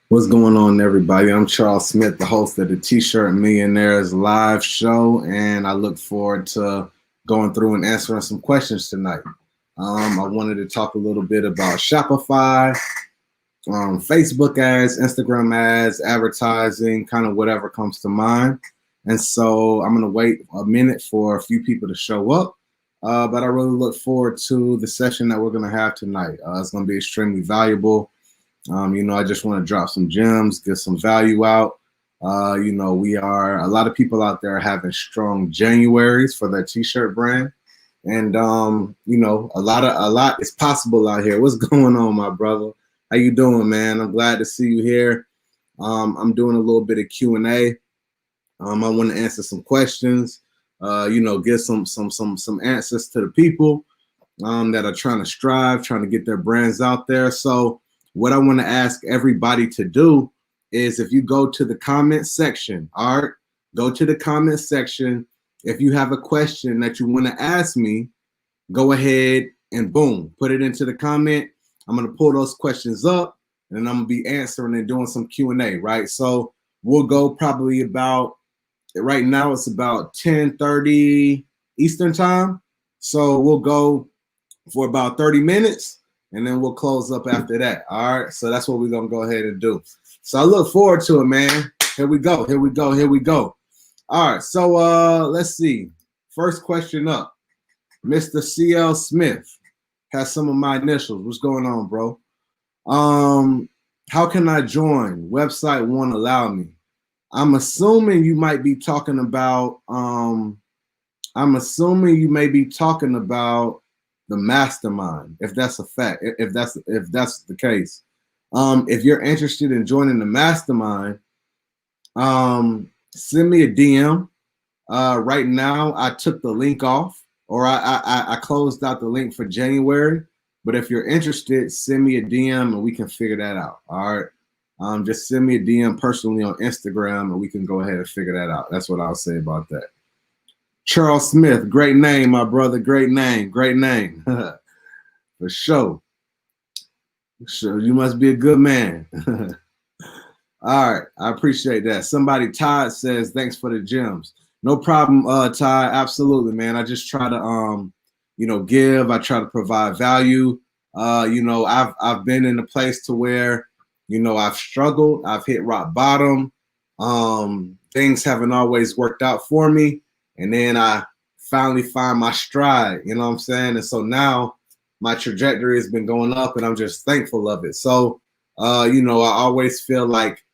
What's going on, everybody? I'm Charles Smith, the host of the T-Shirt Millionaires live show, and I look forward to going through and answering some questions tonight. I wanted to talk a little bit about Shopify, Facebook ads, Instagram ads, advertising, kind of whatever comes to mind. And so I'm going to wait a minute for a few people to show up, but I really look forward to the session that we're going to have tonight. It's going to be extremely valuable. I just want to drop some gems, get some value out. We are a lot of people out there having strong Januaries for their T-shirt brand, and a lot is possible out here. What's going on, my brother? How you doing, man? I'm glad to see you here. I'm doing a little bit of Q&A. I want to answer some questions. Give some answers to the people that are trying to get their brands out there. So what I want to ask everybody to do is, if you go to the comment section, all right, go to the comment section. If you have a question that you want to ask me, go ahead and boom, put it into the comment. I'm going to pull those questions up, and then I'm going to be answering and doing some Q&A, right? So we'll go probably about, right now it's about 10:30 Eastern time. So we'll go for about 30 minutes. And then we'll close up after that. All right. So that's what we're going to go ahead and do. So I look forward to it, man. Here we go. All right. So let's see. First question up. Mr. CL Smith has some of my initials. What's going on, bro? How can I join? Website won't allow me. I'm assuming you might be talking about the Mastermind, if that's a fact, if that's the case. If you're interested in joining the Mastermind, send me a DM. Right now, I took the link off, or I closed out the link for January. But if you're interested, send me a DM and we can figure that out. All right. Just send me a DM personally on Instagram and we can go ahead and figure that out. That's what I'll say about that. Charles Smith, great name, my brother. Great name. For sure. You must be a good man. All right, I appreciate that. Somebody, Todd, says, thanks for the gems. No problem, Todd. Absolutely, man. I just try to, give. I try to provide value. I've been in a place to where, I've struggled. I've hit rock bottom. Things haven't always worked out for me. And then I finally find my stride, you know what I'm saying? And so now my trajectory has been going up and I'm just thankful of it. So, I always feel like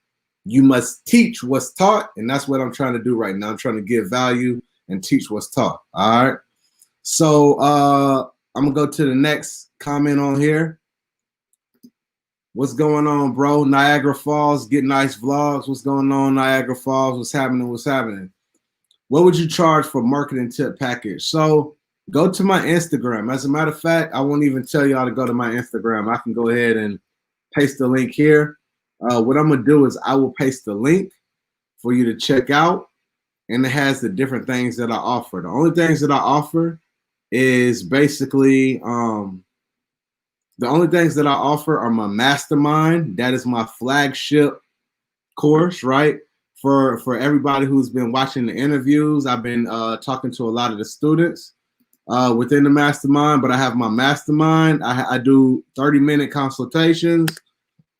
you must teach what's taught. And that's what I'm trying to do right now. I'm trying to give value and teach what's taught. All right. So I'm going to go to the next comment on here. What's going on, bro? Niagara Falls, Get Nice Vlogs. What's going on, Niagara Falls? What's happening? What would you charge for marketing tip package? So go to my Instagram. As a matter of fact, I won't even tell y'all to go to my Instagram. I can go ahead and paste the link here. What I'm going to do is I will paste the link for you to check out. And it has the different things that I offer. The only things that I offer is basically, the only things that I offer are my Mastermind. That is my flagship course, right? For everybody who's been watching the interviews, I've been talking to a lot of the students within the Mastermind, but I have my Mastermind. I do 30-minute consultations,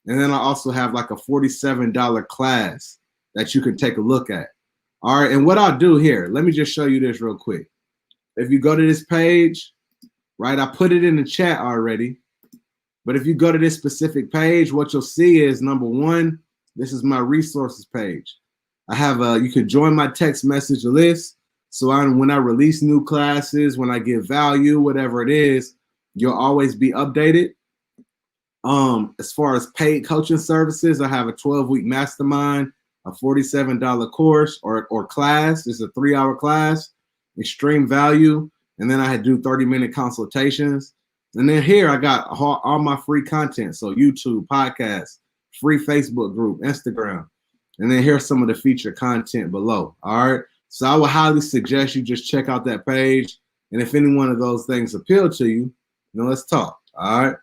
and then I also have like a $47 class that you can take a look at. All right, and what I'll do here, let me just show you this real quick. If you go to this page, right, I put it in the chat already, but if you go to this specific page, what you'll see is, number one, this is my resources page. I have you could join my text message list. So when I release new classes, when I give value, whatever it is, you'll always be updated. As far as paid coaching services, I have a 12-week mastermind, a $47 course or class. It's a 3-hour class, extreme value. And then I do 30-minute consultations. And then here I got all my free content. So YouTube, podcasts, free Facebook group, Instagram. And then here's some of the featured content below. All right. So I would highly suggest you just check out that page. And if any one of those things appeal to you, let's talk. All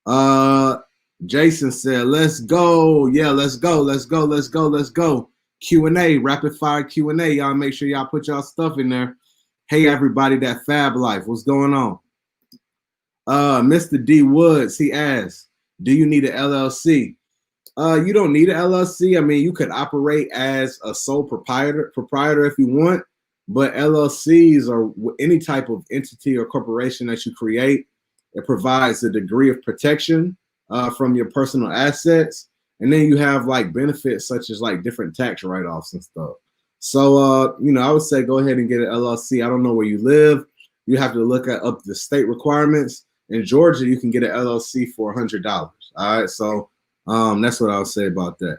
right. Jason said, let's go. Yeah, let's go. Let's go. Let's go. Let's go. Q&A, rapid fire Q&A. Y'all make sure y'all put y'all stuff in there. Hey, everybody, that Fab Life. What's going on? Mr. D Woods, he asked, do you need an LLC? You don't need an LLC. I mean, you could operate as a sole proprietor if you want, but LLCs or any type of entity or corporation that you create, it provides a degree of protection from your personal assets. And then you have like benefits such as like different tax write-offs and stuff. So, you know, I would say go ahead and get an LLC. I don't know where you live. You have to look at up the state requirements. In Georgia, you can get an LLC for $100. All right. So that's what I would say about that.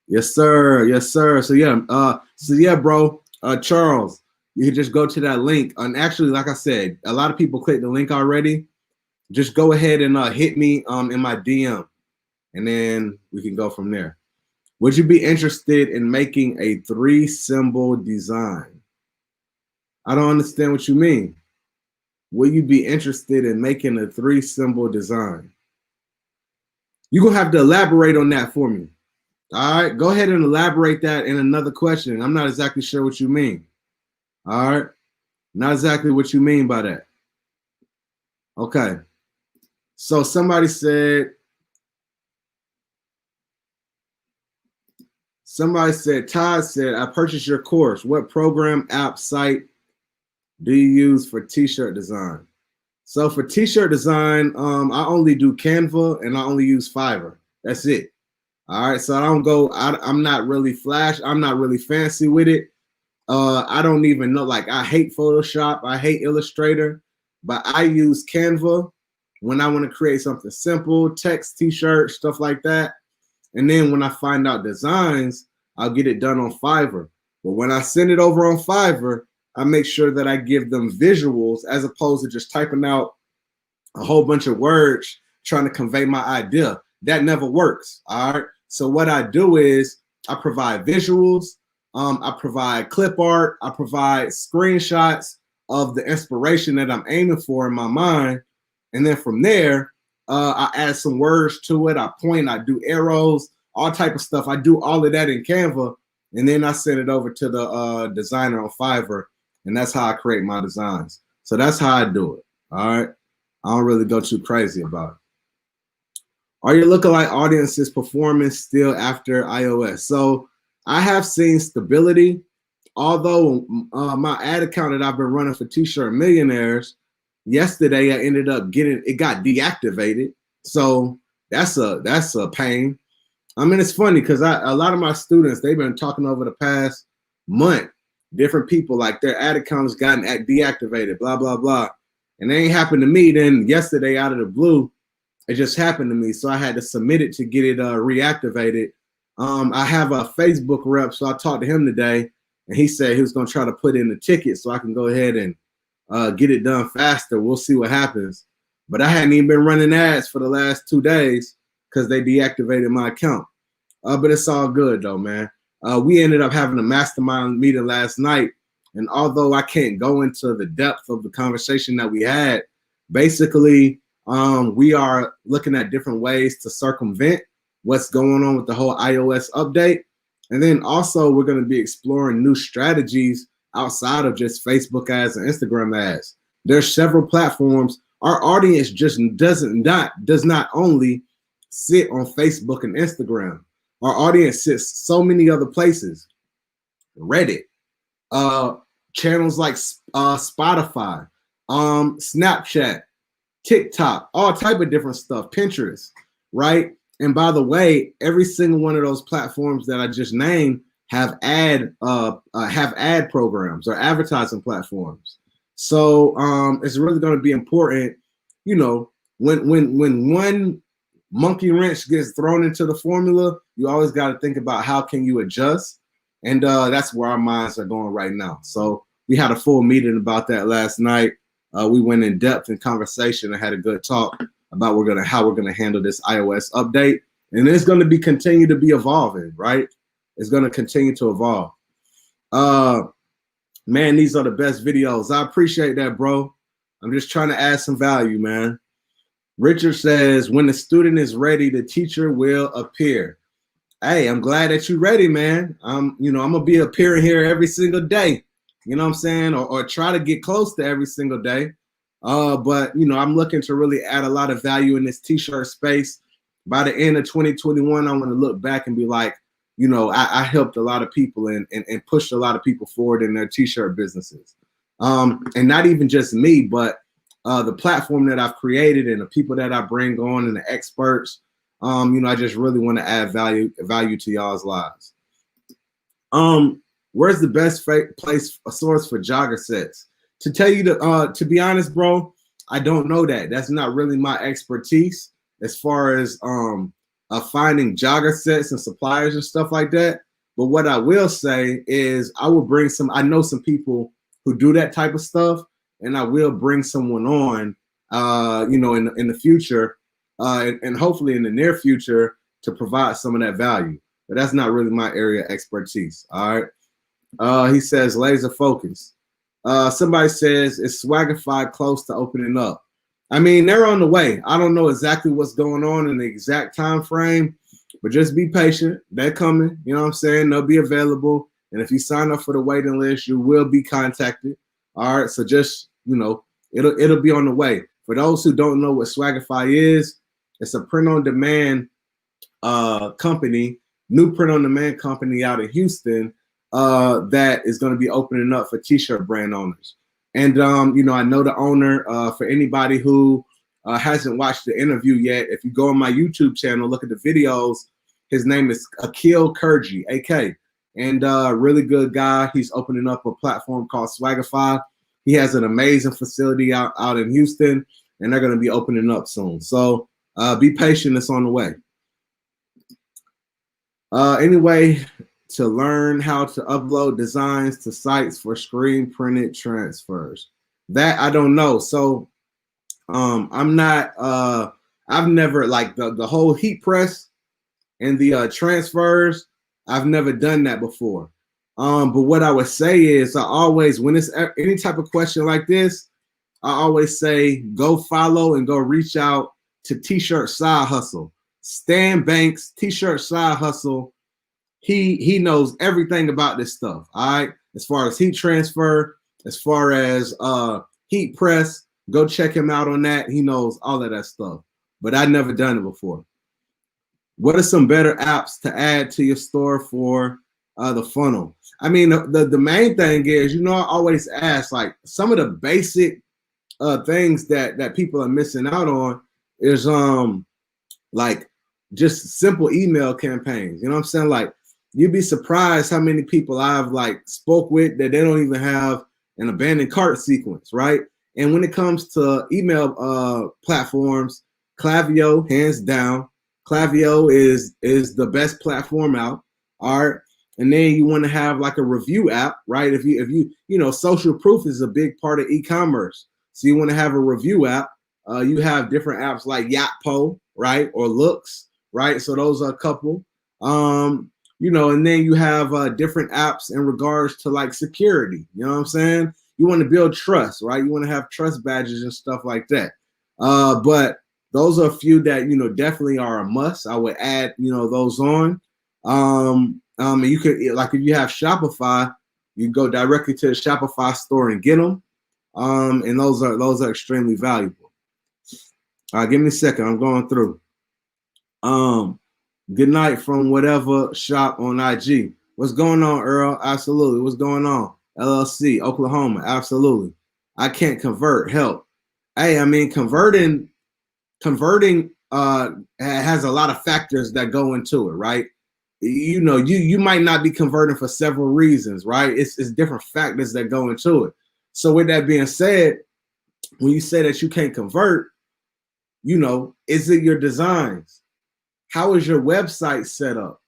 Yes, sir. Yes, sir. So yeah, bro, Charles, you can just go to that link. And actually, like I said, a lot of people clicked the link already. Just go ahead and hit me in my DM, and then we can go from there. Would you be interested in making a 3-symbol design? I don't understand what you mean. Will you be interested in making a 3-symbol design? You're going to have to elaborate on that for me. All right, go ahead and elaborate that in another question. I'm not exactly sure what you mean. All right, not exactly what you mean by that. Okay, so somebody said, Todd said, I purchased your course. What program, app, site do you use for T-shirt design? So for T-shirt design, I only do Canva and I only use Fiverr. That's it. All right, so I'm not really flash. I'm not really fancy with it. I don't even know, like I hate Photoshop. I hate Illustrator, but I use Canva when I want to create something simple, text, T-shirt, stuff like that. And then when I find out designs, I'll get it done on Fiverr. But when I send it over on Fiverr, I make sure that I give them visuals as opposed to just typing out a whole bunch of words trying to convey my idea. That never works. All right. So what I do is I provide visuals. I provide clip art. I provide screenshots of the inspiration that I'm aiming for in my mind. And then from there, I add some words to it. I point, I do arrows, all type of stuff. I do all of that in Canva. And then I send it over to the designer on Fiverr. And that's how I create my designs. So that's how I do it. All right. I don't really go too crazy about it. Are your lookalike audiences performing still after iOS? So I have seen stability, although my ad account that I've been running for T-Shirt Millionaires, yesterday I ended up it got deactivated. So that's a pain. I mean, it's funny because a lot of my students, they've been talking over the past month, different people, like their ad accounts gotten deactivated, blah, blah, blah. And they ain't happened to me. Then yesterday out of the blue, it just happened to me. So I had to submit it to get it reactivated. I have a Facebook rep, so I talked to him today, and he said he was going to try to put in the ticket so I can go ahead and get it done faster. We'll see what happens. But I hadn't even been running ads for the last 2 days because they deactivated my account. But it's all good, though, man. We ended up having a mastermind meeting last night, and although I can't go into the depth of the conversation that we had, basically, we are looking at different ways to circumvent what's going on with the whole iOS update. And then also we're going to be exploring new strategies outside of just Facebook ads and Instagram ads. There's several platforms. Our audience just does not only sit on Facebook and Instagram. Our audience sits so many other places. Reddit, channels like Spotify, Snapchat, TikTok, all type of different stuff, Pinterest, right? And by the way, every single one of those platforms that I just named have ad programs or advertising platforms. So it's really going to be important, you know, when one monkey wrench gets thrown into the formula, you always got to think about how can you adjust, and that's where our minds are going right now. So we had a full meeting about that last night. We went in depth in conversation and had a good talk about how we're gonna handle this iOS update, and it's going to continue to be evolving, right? It's going to continue to evolve. Man, these are the best videos. I appreciate that, bro. I'm just trying to add some value, man. Richard says, when the student is ready, the teacher will appear. Hey, I'm glad that you're ready, man. I'm gonna be appearing here every single day. You know what I'm saying? Or try to get close to every single day. But I'm looking to really add a lot of value in this t-shirt space. By the end of 2021, I want to look back and be like, I helped a lot of people and pushed a lot of people forward in their t-shirt businesses. And not even just me, but the platform that I've created and the people that I bring on and the experts. I just really want to add value to y'all's lives. Where's the best place, a source for jogger sets? To tell you to be honest, bro, I don't know that. That's not really my expertise as far as finding jogger sets and suppliers and stuff like that. But what I will say is I will bring I know some people who do that type of stuff, and I will bring someone on, in the future, and hopefully in the near future to provide some of that value. But that's not really my area of expertise. All right. He says laser focus. Somebody says, is Swagify close to opening up? I mean, they're on the way. I don't know exactly what's going on in the exact time frame, but just be patient. They're coming. You know what I'm saying? They'll be available. And if you sign up for the waiting list, you will be contacted. All right. So just, it'll be on the way. For those who don't know what Swagify is, it's a print-on-demand company, new print-on-demand company out in Houston that is going to be opening up for t-shirt brand owners. And, I know the owner. For anybody who hasn't watched the interview yet, if you go on my YouTube channel, look at the videos, his name is Akil Kurji, AK. And really good guy. He's opening up a platform called Swagify. He has an amazing facility out in Houston, and they're going to be opening up soon. So be patient. It's on the way. Anyway, to learn how to upload designs to sites for screen printed transfers. That I don't know. So I'm not, I've never, like the whole heat press and the transfers, I've never done that before. But what I would say is I always, when it's any type of question like this, I always say, go follow and go reach out to T-Shirt Side Hustle. Stan Banks, T-Shirt Side Hustle. He knows everything about this stuff. All right. As far as heat transfer, as far as heat press, go check him out on that. He knows all of that stuff. But I've never done it before. What are some better apps to add to your store for the funnel? I mean, the main thing is, I always ask, like, some of the basic things that people are missing out on is like just simple email campaigns. You know what I'm saying? Like, you'd be surprised how many people I've spoke with that they don't even have an abandoned cart sequence, right? And when it comes to email platforms, Klaviyo, hands down, Klaviyo is the best platform out. All right. And then you want to have like a review app, right? If you social proof is a big part of e-commerce. So you want to have a review app. You have different apps like Yotpo, right? Or Looks, right? So those are a couple. And then you have different apps in regards to like security. You know what I'm saying? You want to build trust, right? You want to have trust badges and stuff like that. But those are a few that, definitely are a must. I would add, those on. And you could, like, if you have Shopify, you go directly to the Shopify store and get them. And those are extremely valuable. All right, give me a second. I'm going through. Good night from whatever shop on IG. What's going on, Earl? Absolutely. What's going on? LLC, Oklahoma. Absolutely. I can't convert. Help. Hey, I mean, converting has a lot of factors that go into it, right? You might not be converting for several reasons, right? It's different factors that go into it. So with that being said, when you say that you can't convert, is it your designs? How is your website set up?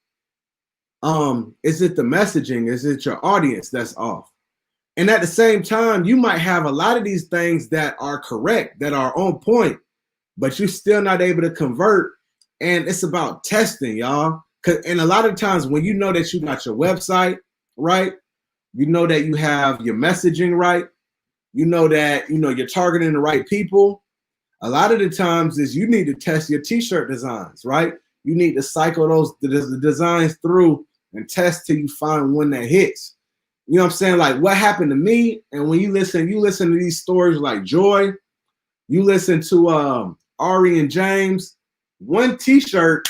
Is it the messaging? Is it your audience that's off? And at the same time, you might have a lot of these things that are correct, that are on point, but you're still not able to convert. And it's about testing, y'all. And a lot of times when you know that you got your website right, you know that you have your messaging right, you know that you're targeting the right people. A lot of the times is you need to test your T-shirt designs, right? You need to cycle the designs through and test till you find one that hits. You know what I'm saying? Like what happened to me, and when you listen to these stories like Joy, you listen to Ari and James, one T-shirt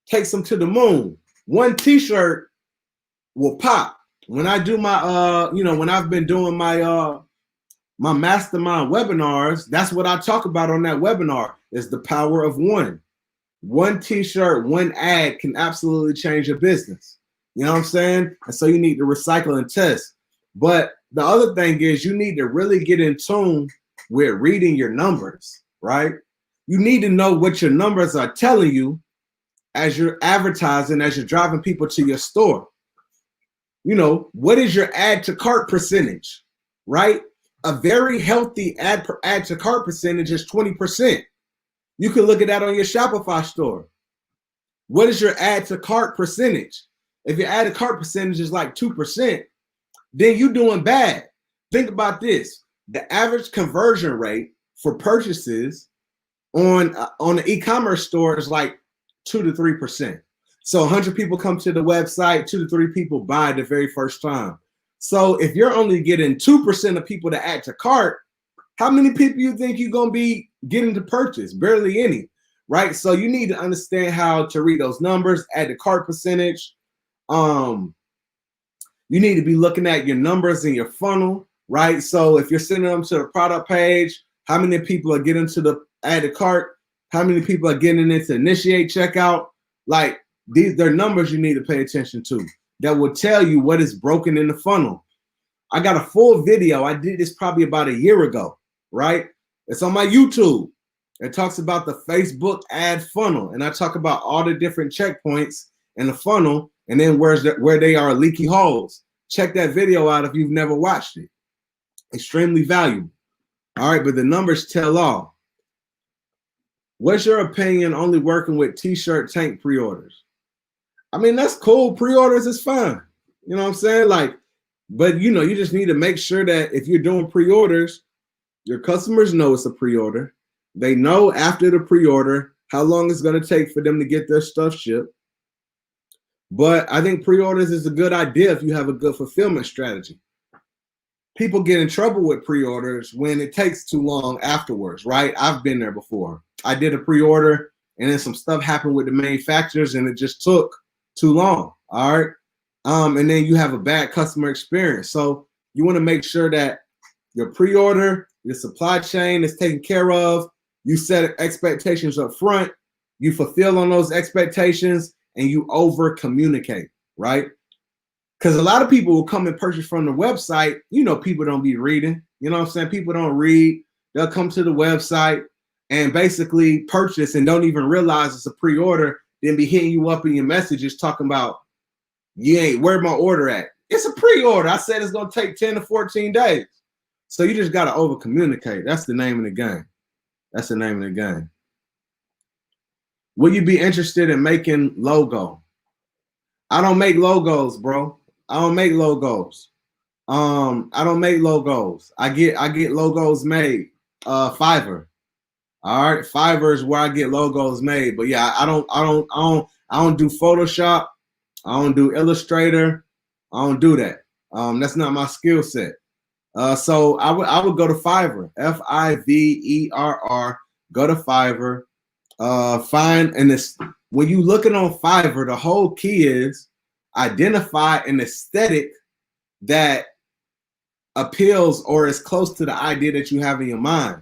takes them to the moon. One T-shirt will pop. When I do my when I've been doing my my mastermind webinars, that's what I talk about on that webinar is the power of one. One T-shirt, one ad can absolutely change your business. You know what I'm saying? And so you need to recycle and test. But the other thing is you need to really get in tune with reading your numbers, right? You need to know what your numbers are telling you as you're advertising, as you're driving people to your store. You know, what is your add to cart percentage, right? A very healthy add to cart percentage is 20%. You can look at that on your Shopify store. What is your add to cart percentage? If your add to cart percentage is like 2%, then you're doing bad. Think about this. The average conversion rate for purchases on the e-commerce store is like 2 to 3%. So 100 people come to the website, 2 to 3 people buy the very first time. So if you're only getting 2% of people to add to cart, how many people you think you're going to be getting to purchase? Barely any, right? So you need to understand how to read those numbers, add the cart percentage. You need to be looking at your numbers in your funnel, right? So if you're sending them to the product page, how many people are getting to the add to cart? How many people are getting it to initiate checkout? Like they're numbers you need to pay attention to that will tell you what is broken in the funnel. I got a full video. I did this probably about a year ago, right? It's on my YouTube. It talks about the Facebook ad funnel. And I talk about all the different checkpoints in the funnel and then where they are leaky holes. Check that video out if you've never watched it. Extremely valuable. All right, but the numbers tell all. What's your opinion only working with T-shirt tank pre-orders? I mean, that's cool. Pre-orders is fine. You know what I'm saying? Like, but you know, you just need to make sure that if you're doing pre-orders, your customers know it's a pre-order. They know after the pre-order how long it's going to take for them to get their stuff shipped. But I think pre-orders is a good idea if you have a good fulfillment strategy. People get in trouble with pre-orders when it takes too long afterwards, right? I've been there before. I did a pre-order and then some stuff happened with the manufacturers and it just took too long, all right? And then you have a bad customer experience. So you want to make sure that your pre-order, your supply chain is taken care of. You set expectations up front. You fulfill on those expectations and you over communicate, right? Because a lot of people will come and purchase from the website. You know, people don't be reading. You know what I'm saying? People don't read. They'll come to the website and basically purchase and don't even realize it's a pre-order. Then be hitting you up in your messages talking about, where my order at? It's a pre-order. I said it's going to take 10 to 14 days. So you just got to over communicate. That's the name of the game. That's the name of the game. Will you be interested in making logo? I don't make logos, bro. I don't make logos. I don't make logos. I get logos made. Fiverr. All right, Fiverr is where I get logos made. But yeah, I don't do Photoshop. I don't do Illustrator. I don't do that. That's not my skill set. So I would go to Fiverr. Fiverr. Go to Fiverr. Find and this when you looking on Fiverr, the whole key is identify an aesthetic that appeals or is close to the idea that you have in your mind.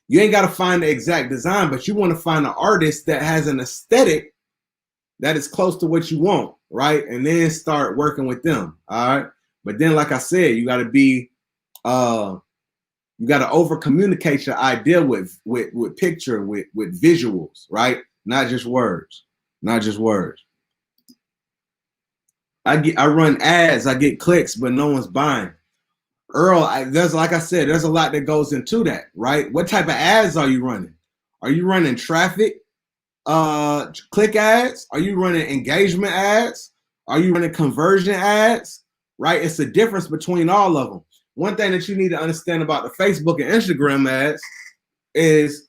You ain't got to find the exact design, but you want to find an artist that has an aesthetic that is close to what you want, right? And then start working with them, all right? But then, like I said, you got to be, you got to over communicate your idea with picture, with visuals, right? Not just words, not just words. I run ads, I get clicks, but no one's buying. Earl, there's like I said, there's a lot that goes into that, right? What type of ads are you running? Are you running traffic, click ads? Are you running engagement ads? Are you running conversion ads? Right? It's a difference between all of them. One thing that you need to understand about the Facebook and Instagram ads is,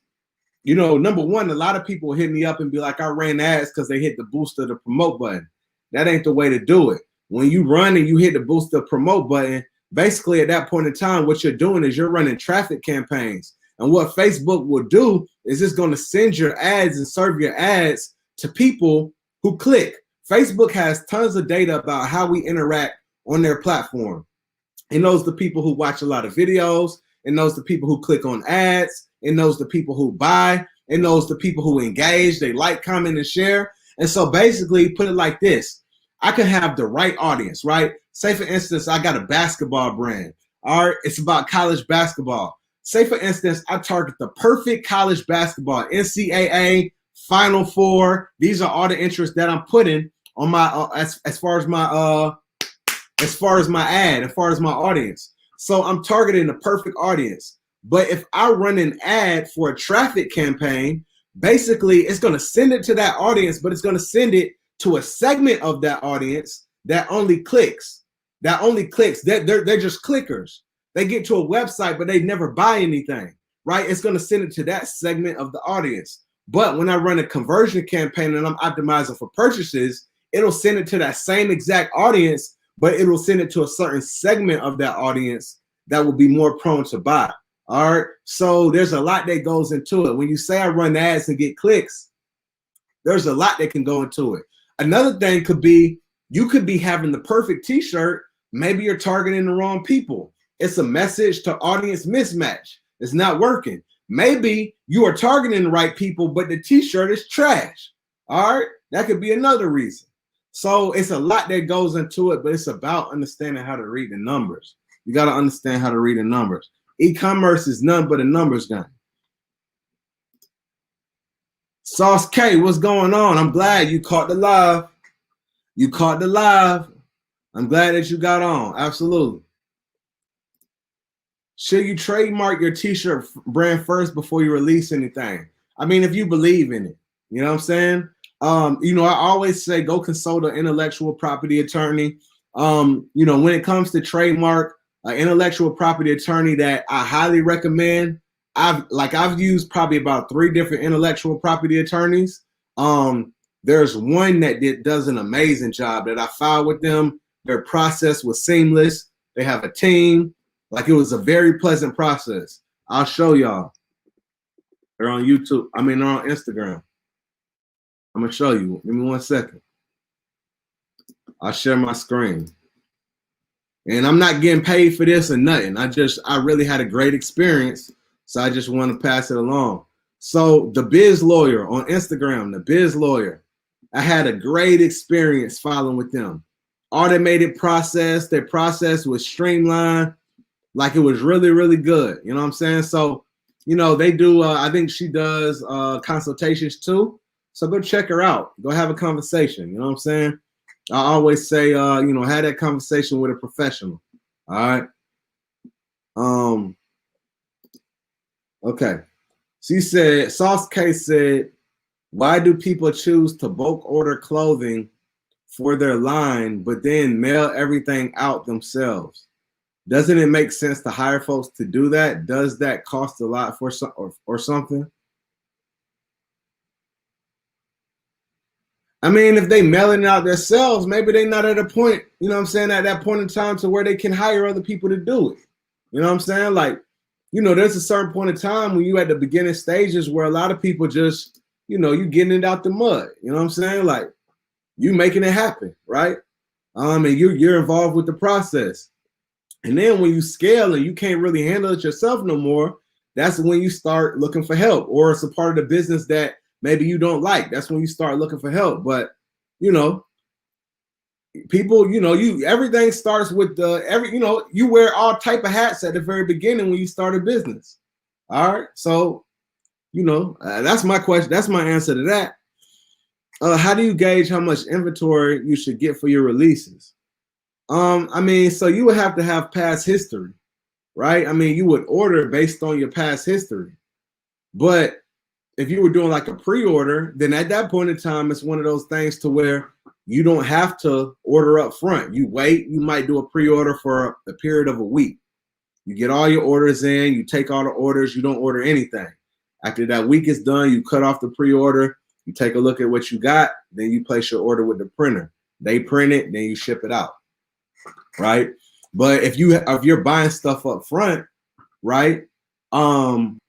you know, number one, a lot of people hit me up and be like, I ran ads because they hit the boost of the promote button. That ain't the way to do it. When you run and you hit the boost the promote button, basically at that point in time, what you're doing is you're running traffic campaigns. And what Facebook will do is it's going to send your ads and serve your ads to people who click. Facebook has tons of data about how we interact on their platform. It knows the people who watch a lot of videos. It knows the people who click on ads. It knows the people who buy. It knows the people who engage. They like, comment, and share. And so basically, put it like this. I can have the right audience, right? Say, for instance, I got a basketball brand. All right, it's about college basketball. Say, for instance, I target the perfect college basketball, NCAA, Final Four. These are all the interests that I'm putting on my as far as my ad, as far as my audience. So I'm targeting the perfect audience. But if I run an ad for a traffic campaign, basically it's going to send it to that audience, but it's going to send it to a segment of that audience that only clicks. They're just clickers. They get to a website, but they never buy anything, right? It's going to send it to that segment of the audience. But when I run a conversion campaign and I'm optimizing for purchases, it'll send it to that same exact audience, but it'll send it to a certain segment of that audience that will be more prone to buy. All right. So there's a lot that goes into it. When you say I run ads and get clicks, there's a lot that can go into it. Another thing could be, you could be having the perfect T-shirt. Maybe you're targeting the wrong people. It's a message to audience mismatch. It's not working. Maybe you are targeting the right people, but the T-shirt is trash. All right. That could be another reason. So it's a lot that goes into it, but it's about understanding how to read the numbers. You got to understand how to read the numbers. E-commerce is none but a numbers game. Sauce K, what's going on? I'm glad you caught the live. You caught the live. I'm glad that you got on. Absolutely. Should you trademark your T-shirt brand first before you release anything? I mean, if you believe in it, you know what I'm saying? You know, I always say go consult an intellectual property attorney. You know, when it comes to trademark, an intellectual property attorney that I highly recommend. I've used probably about 3 different intellectual property attorneys. There's one that does an amazing job that I filed with them. Their process was seamless. They have a team. Like, it was a very pleasant process. I'll show y'all. They're on YouTube. I mean, they're on Instagram. I'm gonna show you. Give me 1 second. I'll share my screen. And I'm not getting paid for this or nothing. I really had a great experience. So I just want to pass it along. So the Biz Lawyer on Instagram, the Biz Lawyer, I had a great experience following with them. Automated process. Their process was streamlined. Like, it was really, really good. You know what I'm saying? So, you know, they do, I think she does consultations too. So go check her out. Go have a conversation. You know what I'm saying? I always say, you know, have that conversation with a professional. All right. Okay. She said, Sauce K said, why do people choose to bulk order clothing for their line, but then mail everything out themselves? Doesn't it make sense to hire folks to do that? Does that cost a lot for or something? I mean, if they mailing it out themselves, maybe they're not at a point, you know what I'm saying, at that point in time to where they can hire other people to do it. You know what I'm saying? Like, you know, there's a certain point in time when you at the beginning stages where a lot of people just, you know, you getting it out the mud. You know what I'm saying? Like, you making it happen, right? And you're involved with the process. And then when you scale and you can't really handle it yourself no more, that's when you start looking for help, or it's a part of the business that maybe you don't like. That's when you start looking for help. But, you know, people, you know, everything starts with you know, you wear all type of hats at the very beginning when you start a business. All right. So, you know, that's my question. That's my answer to that. How do you gauge how much inventory you should get for your releases? I mean, so you would have to have past history, right? I mean, you would order based on your past history. But if you were doing like a pre-order, then at that point in time, it's one of those things to where you don't have to order up front. You wait, you might do a pre-order for a period of a week. You get all your orders in, you take all the orders, you don't order anything. After that week is done, you cut off the pre-order, you take a look at what you got, then you place your order with the printer. They print it, then you ship it out, right? But if you're buying stuff up front, right? You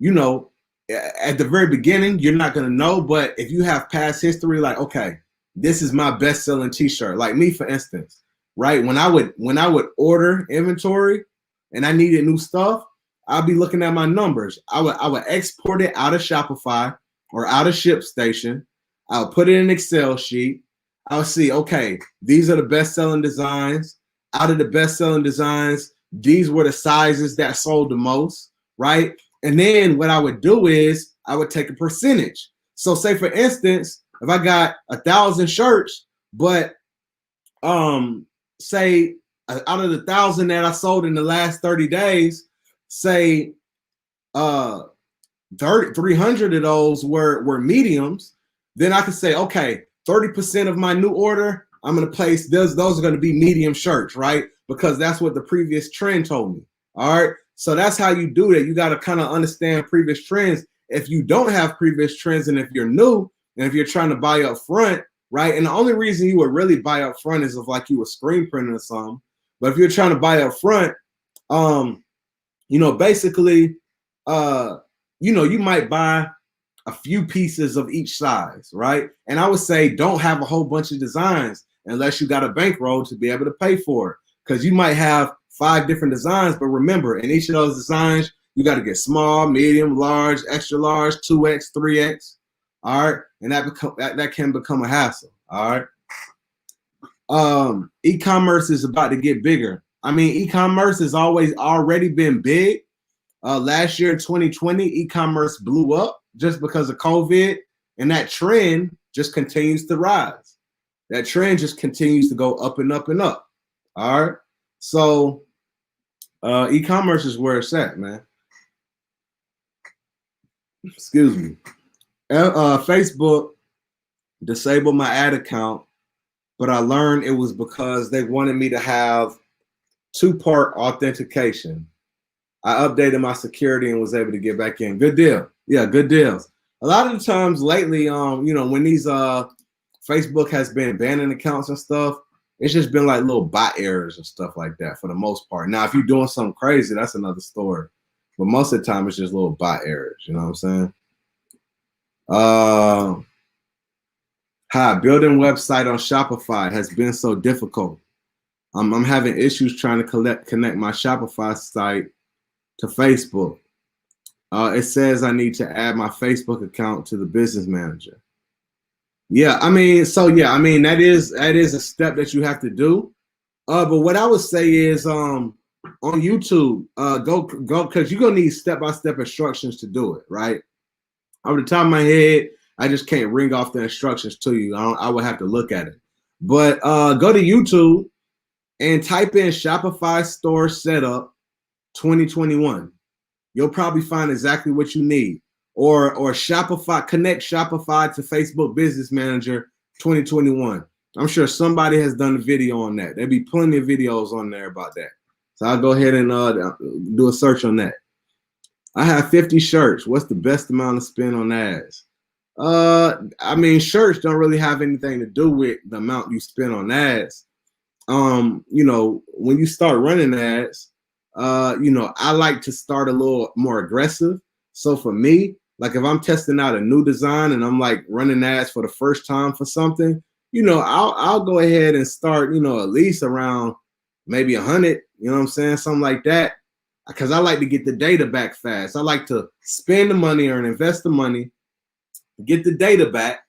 know, at the very beginning, you're not gonna know, but if you have past history, like, okay, this is my best-selling t-shirt. Like me, for instance, right? When I would order inventory and I needed new stuff, I'll be looking at my numbers. I would export it out of Shopify or out of ShipStation. I'll put it in an Excel sheet. I'll see, okay, these are the best-selling designs. Out of the best-selling designs, these were the sizes that sold the most, right? And then what I would do is I would take a percentage. So say, for instance, if I got 1,000 shirts, but say out of the 1,000 that I sold in the last 30 days, say 300 of those were mediums, then I could say, okay, 30% of my new order, I'm going to place, those are going to be medium shirts, right? Because that's what the previous trend told me. All right. So that's how you do that. You got to kind of understand previous trends. If you don't have previous trends, and if you're new, and if you're trying to buy up front, right? And the only reason you would really buy up front is if like you were screen printing or something. But if you're trying to buy up front, you know, basically, you know, you might buy a few pieces of each size, right? And I would say don't have a whole bunch of designs unless you got a bankroll to be able to pay for it. Because you might have 5 different designs, but remember, in each of those designs, you got to get small, medium, large, extra large, 2X, 3X. All right. And that can become a hassle. All right. E-commerce is about to get bigger. I mean, e-commerce has already been big. Last year in 2020, e-commerce blew up just because of COVID, and that trend just continues to rise. That trend just continues to go up and up and up. All right. So e-commerce is where it's at, man. Excuse me. Facebook disabled my ad account, but I learned it was because they wanted me to have 2-part authentication. I updated my security and was able to get back in. Good deal. Yeah, good deals. A lot of the times lately, you know, when these Facebook has been banning accounts and stuff, it's just been like little bot errors and stuff like that for the most part. Now, if you're doing something crazy, that's another story. But most of the time, it's just little bot errors. You know what I'm saying? Hi, building website on Shopify has been so difficult. I'm having issues trying to connect my Shopify site to Facebook. It says I need to add my Facebook account to the business manager. Yeah, I mean, so yeah, I mean that is a step that you have to do. But what I would say is on YouTube, go because you're gonna need step-by-step instructions to do it, right? Off the top of my head, I just can't ring off the instructions to you. I would have to look at it. But go to YouTube and type in Shopify Store Setup 2021. You'll probably find exactly what you need. Or Shopify, connect Shopify to Facebook Business Manager 2021. I'm sure somebody has done a video on that. There'll be plenty of videos on there about that. So I'll go ahead and do a search on that. I have 50 shirts. What's the best amount to spend on ads? I mean, shirts don't really have anything to do with the amount you spend on ads. You know, when you start running ads, you know, I like to start a little more aggressive. So for me, like if I'm testing out a new design and I'm like running ads for the first time for something, you know, I'll go ahead and start, you know, at least around maybe 100, you know what I'm saying? Something like that. Because I like to get the data back fast. I like to spend the money or invest the money, get the data back,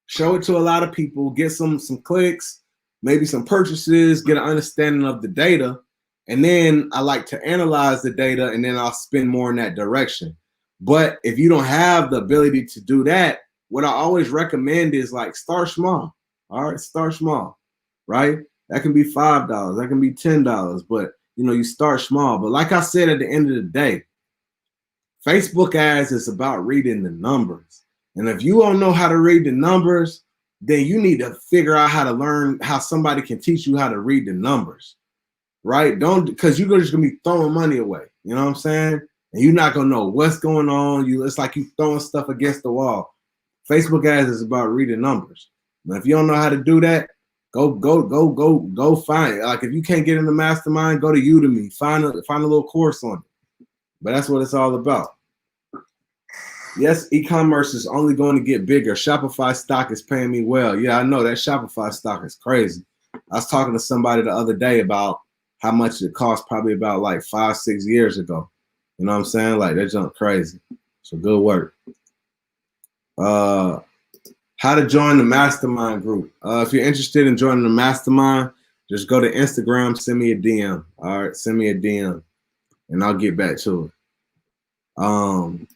show it to a lot of people, get some clicks, maybe some purchases, get an understanding of the data. And then I like to analyze the data and then I'll spend more in that direction. But if you don't have the ability to do that, what I always recommend is like start small. All right, start small, right? That can be $5, that can be $10, but you know, you start small. But like I said, at the end of the day, Facebook ads is about reading the numbers. And if you don't know how to read the numbers, then you need to figure out how to learn how somebody can teach you how to read the numbers, right? Don't, because you're just gonna be throwing money away. You know what I'm saying? and you're not gonna know what's going on. It's like you throwing stuff against the wall. Facebook ads is about reading numbers. But if you don't know how to do that, go find it. Like if you can't get in the mastermind, go to Udemy, find a little course on it. But that's what it's all about. Yes, e-commerce is only going to get bigger. Shopify stock is paying me well. Yeah, I know that Shopify stock is crazy. I was talking to somebody the other day about how much it cost, probably about like 5-6 years ago. You know what I'm saying? Like that junk crazy. So good work. How to join the mastermind group. If you're interested in joining the mastermind, just go to Instagram, send me a DM. All right, send me a DM and I'll get back to it.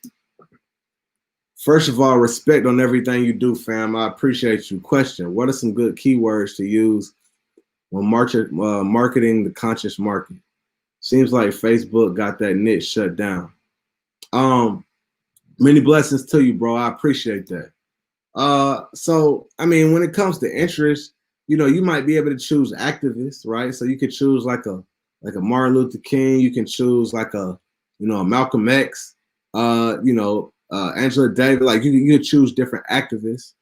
First of all, respect on everything you do, fam. I appreciate you. Question: what are some good keywords to use when marketing the conscious market? Seems like Facebook got that niche shut down. Many blessings to you, bro. I appreciate that. So I mean, when it comes to interest, you know, you might be able to choose activists, right? So you could choose like a Martin Luther King. You can choose like a Malcolm X. Angela Davis. Like you could choose different activists.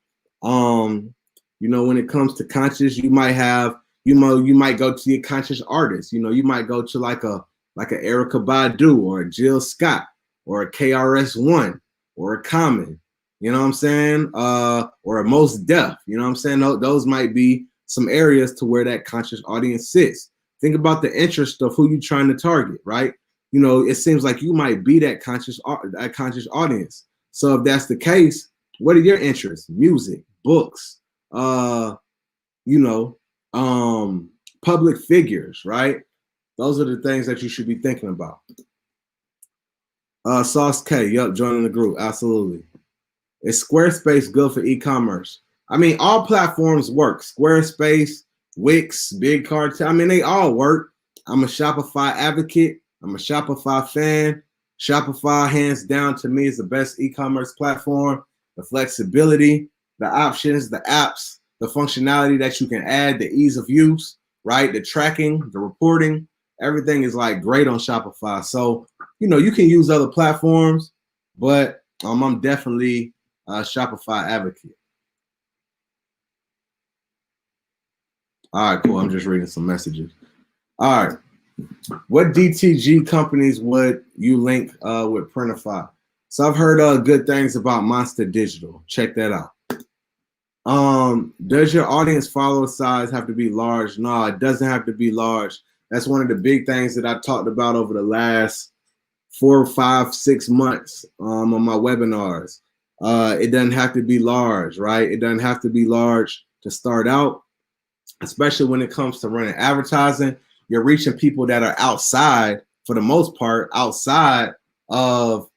When it comes to conscious, you might have you might go to your conscious artist. You might go to like a Erykah Badu or a Jill Scott or a KRS-One or a Common. You know what I'm saying? Or a Most Def. You know what I'm saying? Those might be some areas to where that conscious audience sits. Think about the interest of who you're trying to target, right? It seems like you might be that conscious audience. So if that's the case, what are your interests? Music, books, public figures, right? Those are the things that you should be thinking about. Sauce K, yup, joining the group, absolutely. Is Squarespace good for e-commerce? I mean, all platforms work. Squarespace, Wix, Big Cartel, I mean, they all work. I'm a Shopify advocate. I'm a Shopify fan. Shopify, hands down, to me, is the best e-commerce platform. The flexibility, the options, the apps, the functionality that you can add, the ease of use, right? The tracking, the reporting, everything is like great on Shopify. So, you can use other platforms, but I'm definitely a Shopify advocate. All right, cool. I'm just reading some messages. All right. What DTG companies would you link with Printify? So I've heard good things about Monster Digital. Check that out. Does your audience follower size have to be large? No, it doesn't have to be large. That's one of the big things that I talked about over the last 4, 5, 6 months on my webinars. It doesn't have to be large, right? It doesn't have to be large to start out, especially when it comes to running advertising. You're reaching people that are outside, for the most part, outside of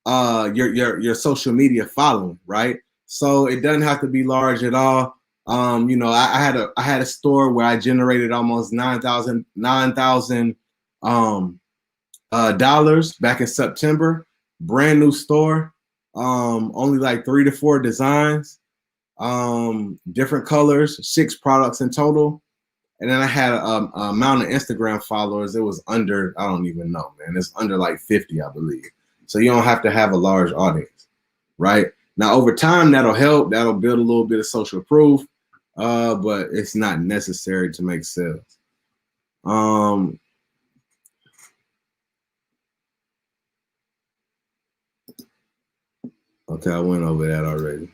your social media following, right? So it doesn't have to be large at all. I had a store where I generated almost $9,000 dollars back in September. Brand new store, only like 3 to 4 designs, different colors, 6 products in total. And then I had a amount of Instagram followers. It was under, I don't even know, man. It's under like 50, I believe. So you don't have to have a large audience, right? Now, over time, that'll help. That'll build a little bit of social proof, but it's not necessary to make sales. Okay, I went over that already.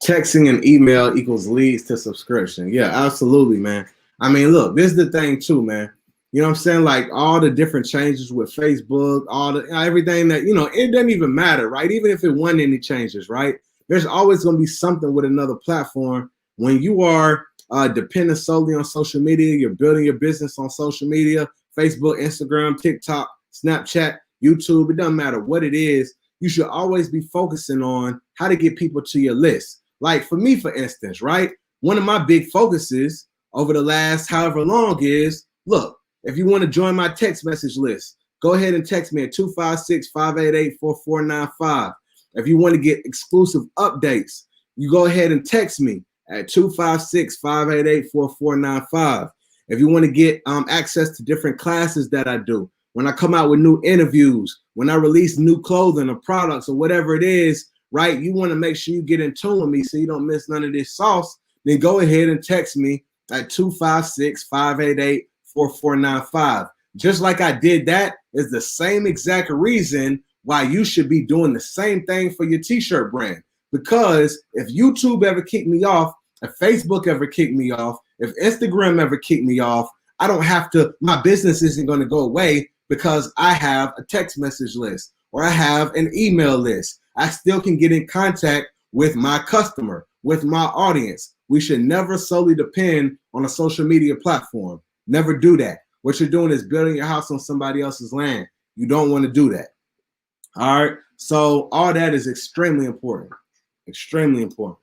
Texting and email equals leads to subscription. Yeah, absolutely, man. I mean, look, this is the thing too, man. You know what I'm saying? Like all the different changes with Facebook, everything that, it doesn't even matter, right? Even if it wasn't any changes, right? There's always going to be something with another platform. When you are dependent solely on social media, you're building your business on social media, Facebook, Instagram, TikTok, Snapchat, YouTube, it doesn't matter what it is. You should always be focusing on how to get people to your list. Like for me, for instance, right? One of my big focuses over the last however long is, look, if you want to join my text message list, go ahead and text me at 256-588-4495. If you want to get exclusive updates, you go ahead and text me at 256-588-4495. If you want to get access to different classes that I do, when I come out with new interviews, when I release new clothing or products or whatever it is, right? You want to make sure you get in tune with me so you don't miss none of this sauce. Then go ahead and text me at 256-588-4495. Just like I did that is the same exact reason why you should be doing the same thing for your t-shirt brand. Because if YouTube ever kicked me off, if Facebook ever kicked me off, if Instagram ever kicked me off, I don't have to, my business isn't going to go away because I have a text message list or I have an email list. I still can get in contact with my customer, with my audience. We should never solely depend on a social media platform. Never do that. What you're doing is building your house on somebody else's land. You don't want to do that. All right. So all that is extremely important. Extremely important.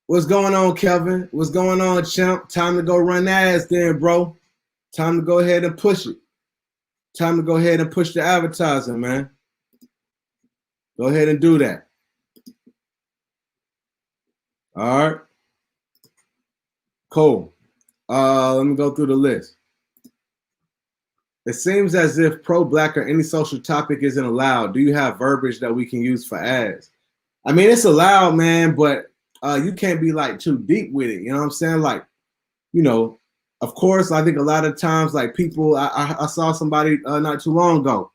What's going on, Kelvin? What's going on, champ? Time to go run that ass then, bro. Time to go ahead and push it. Time to go ahead and push the advertising, man. Go ahead and do that. All right. Cool. Let me go through the list. It seems as if pro-black or any social topic isn't allowed. Do you have verbiage that we can use for ads? I mean, it's allowed, man, but you can't be like too deep with it. You know what I'm saying? Like, you know, of course, I think a lot of times, like people, I saw somebody not too long ago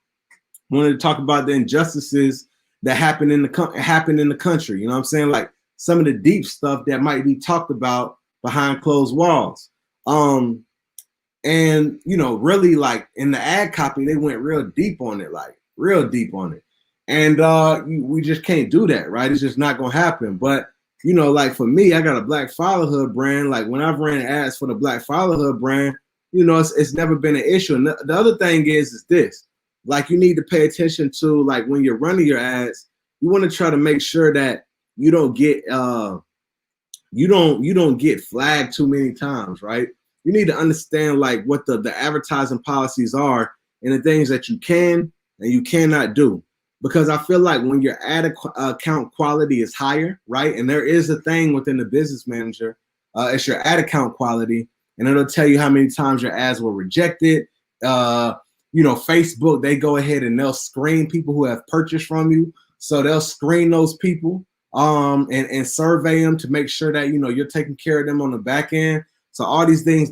wanted to talk about the injustices that happen in the country. You know what I'm saying? Like some of the deep stuff that might be talked about behind closed walls. And, you know, really like in the ad copy, they went real deep on it, like real deep on it. And we just can't do that, right? It's just not going to happen. But, you know, like for me, I got a Black Fatherhood brand. Like when I've ran ads for the Black Fatherhood brand, you know, it's never been an issue. And the other thing is this, like you need to pay attention to, like when you're running your ads, you want to try to make sure that you don't get, you don't get flagged too many times, right? You need to understand like what the advertising policies are and the things that you can and you cannot do. Because I feel like when your ad account quality is higher, right? And there is a thing within the business manager, it's your ad account quality, and it'll tell you how many times your ads were rejected. You know, Facebook, they go ahead and they'll screen people who have purchased from you. So they'll screen those people and survey them to make sure that, you know, you're taking care of them on the back end. So all these things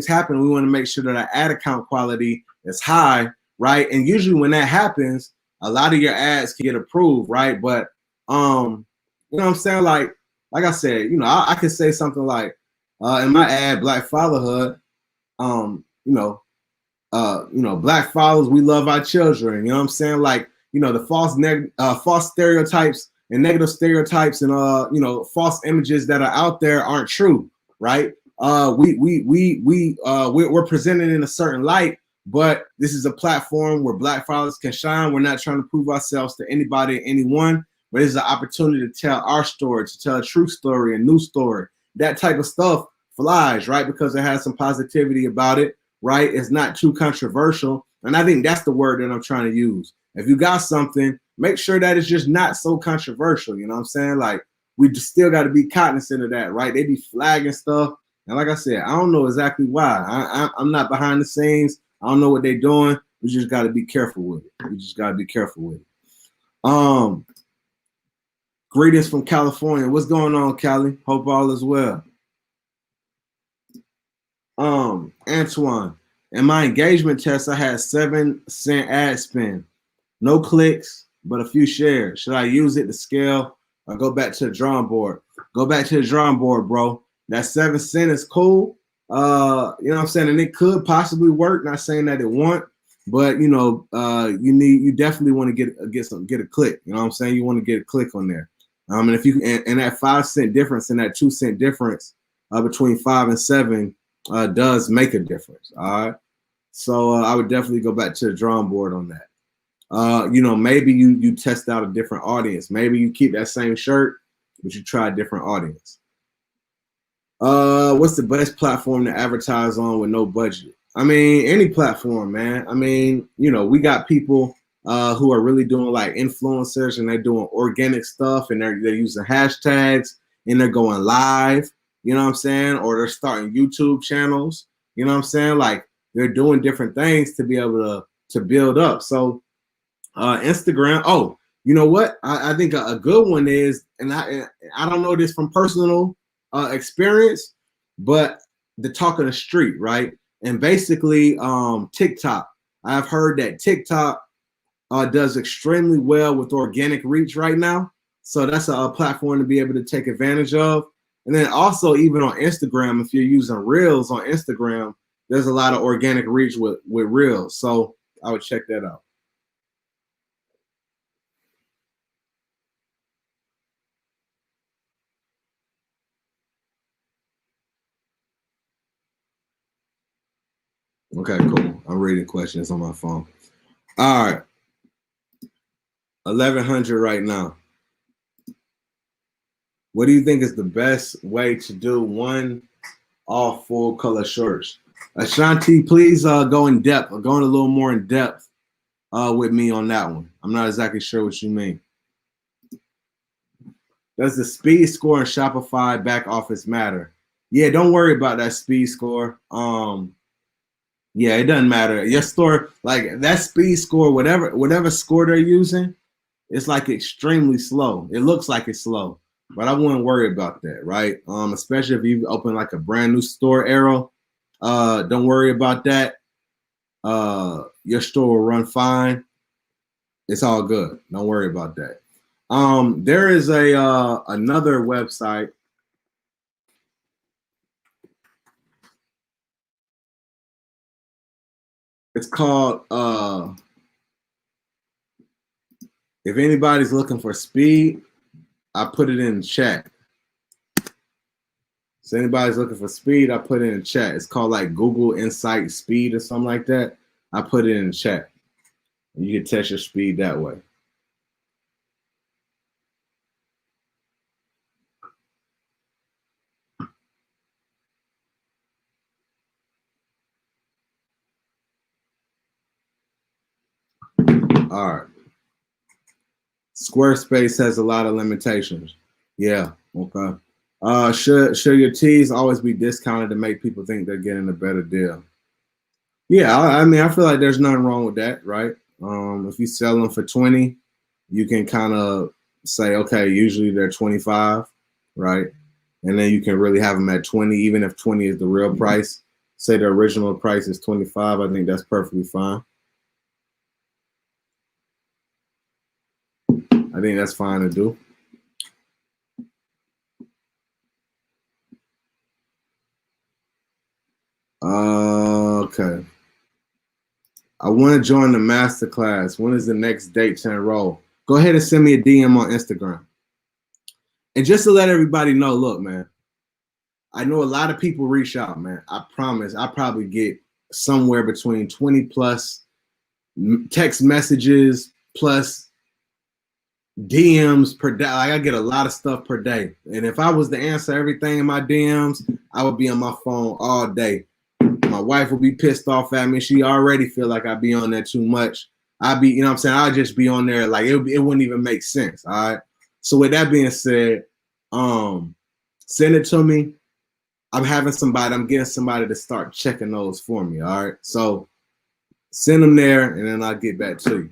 happen. We want to make sure that our ad account quality is high, right? And usually when that happens, a lot of your ads can get approved, right? But you know what I'm saying? Like I said, you know, I could say something like in my ad, Black Fatherhood, you know, Black fathers, we love our children. You know what I'm saying? Like, you know, the false stereotypes and negative stereotypes and you know, false images that are out there aren't true, right? We're presented in a certain light, but this is a platform where Black fathers can shine. We're not trying to prove ourselves to anybody, anyone, but it's an opportunity to tell our story, to tell a true story, a new story. That type of stuff flies, right? Because it has some positivity about it, right? It's not too controversial. And I think that's the word that I'm trying to use. If you got something, make sure that it's just not so controversial. You know what I'm saying? Like, we just still got to be cognizant of that, right? They be flagging stuff. And like I said, I don't know exactly why. I'm not behind the scenes. I don't know what they're doing. We just got to be careful with it. We just got to be careful with it. Greetings from California. What's going on, Cali? Hope all is well. Antoine, in my engagement test, I had 7-cent ad spend. No clicks, but a few shares. Should I use it to scale or go back to the drawing board? Go back to the drawing board, bro. That 7 cent is cool. You know what I'm saying? And it could possibly work. Not saying that it won't, but you know, you definitely want to get a click. You know what I'm saying? You want to get a click on there. And if you and that 5 cent difference and that 2 cent difference between 5 and 7 does make a difference. All right. So I would definitely go back to the drawing board on that. You know, maybe you test out a different audience. Maybe you keep that same shirt, but you try a different audience. What's the best platform to advertise on with no budget? I mean, any platform, man. I mean, you know, we got people who are really doing like influencers and they're doing organic stuff and they're using hashtags and they're going live, you know what I'm saying? Or they're starting YouTube channels, you know what I'm saying? Like they're doing different things to be able to build up. So Instagram. Oh, you know what? I think a good one is, and I don't know this from personal experience, but the talk of the street, right? And basically TikTok. I've heard that TikTok does extremely well with organic reach right now. So that's a platform to be able to take advantage of. And then also even on Instagram, if you're using Reels on Instagram, there's a lot of organic reach with Reels. So I would check that out. Okay, cool. I'm reading questions on my phone. All right. 1100 right now. What do you think is the best way to do one all full color shirts? Ashanti, please go in depth, or go in a little more in depth with me on that one. I'm not exactly sure what you mean. Does the speed score in Shopify back office matter? Yeah, don't worry about that speed score. Yeah, it doesn't matter. Your store, like that speed score, whatever score they're using, it's like extremely slow. It looks like it's slow, but I wouldn't worry about that, right? Especially if you open like a brand new store arrow. Don't worry about that. Your store will run fine. It's all good. Don't worry about that. There is another website. It's called if anybody's looking for speed, I put it in the chat. So anybody's looking for speed, I put it in the chat. It's called like Google Insight Speed or something like that. I put it in the chat. You can test your speed that way. All right. Squarespace has a lot of limitations. Yeah. Okay. Should your teas always be discounted to make people think they're getting a better deal? Yeah, I mean, I feel like there's nothing wrong with that, right? If you sell them for 20, you can kind of say, okay, usually they're 25, right? And then you can really have them at 20, even if 20 is the real price. Say the original price is 25. I think that's perfectly fine. I think that's fine to do. Okay. I want to join the masterclass. When is the next date to enroll? Go ahead and send me a DM on Instagram. And just to let everybody know, look, man, I know a lot of people reach out, man. I promise I probably get somewhere between 20 plus text messages plus DMs per day. Like I get a lot of stuff per day. And if I was to answer everything in my DMs, I would be on my phone all day. My wife would be pissed off at me. She already feel like I be on there too much. I'd be, you know what I'm saying? I'd just be on there like it wouldn't even make sense. All right. So with that being said, send it to me. I'm getting somebody to start checking those for me. All right. So send them there and then I'll get back to you.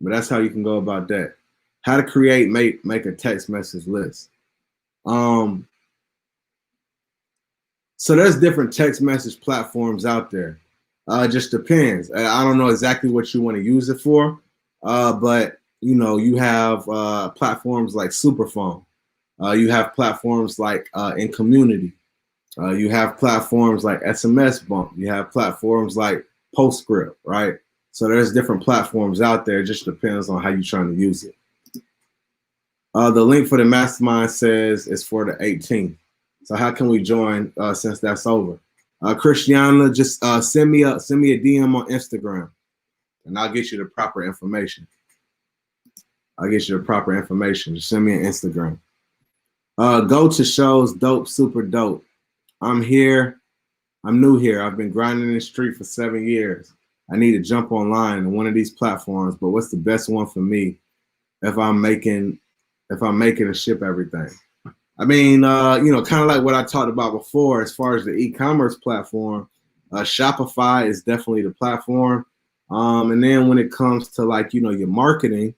But that's how you can go about that. How to create, make a text message list. So there's different text message platforms out there. It just depends. I don't know exactly what you want to use it for, but you know, you have platforms like Superphone. You have platforms like in Community. You have platforms like SMS Bump. You have platforms like Postscript, right? So there's different platforms out there. It just depends on how you're trying to use it. The link for the mastermind says it's for the 18th. So how can we join since that's over? Christiana, just send me a DM on Instagram, and I'll get you the proper information. Just send me an Instagram. Go to shows, dope, super dope. I'm here. I'm new here. I've been grinding in the street for 7 years. I need to jump online on one of these platforms, but what's the best one for me if I'm making and ship everything? I mean, you know, kind of like what I talked about before, as far as the e-commerce platform, Shopify is definitely the platform. And then when it comes to like, your marketing,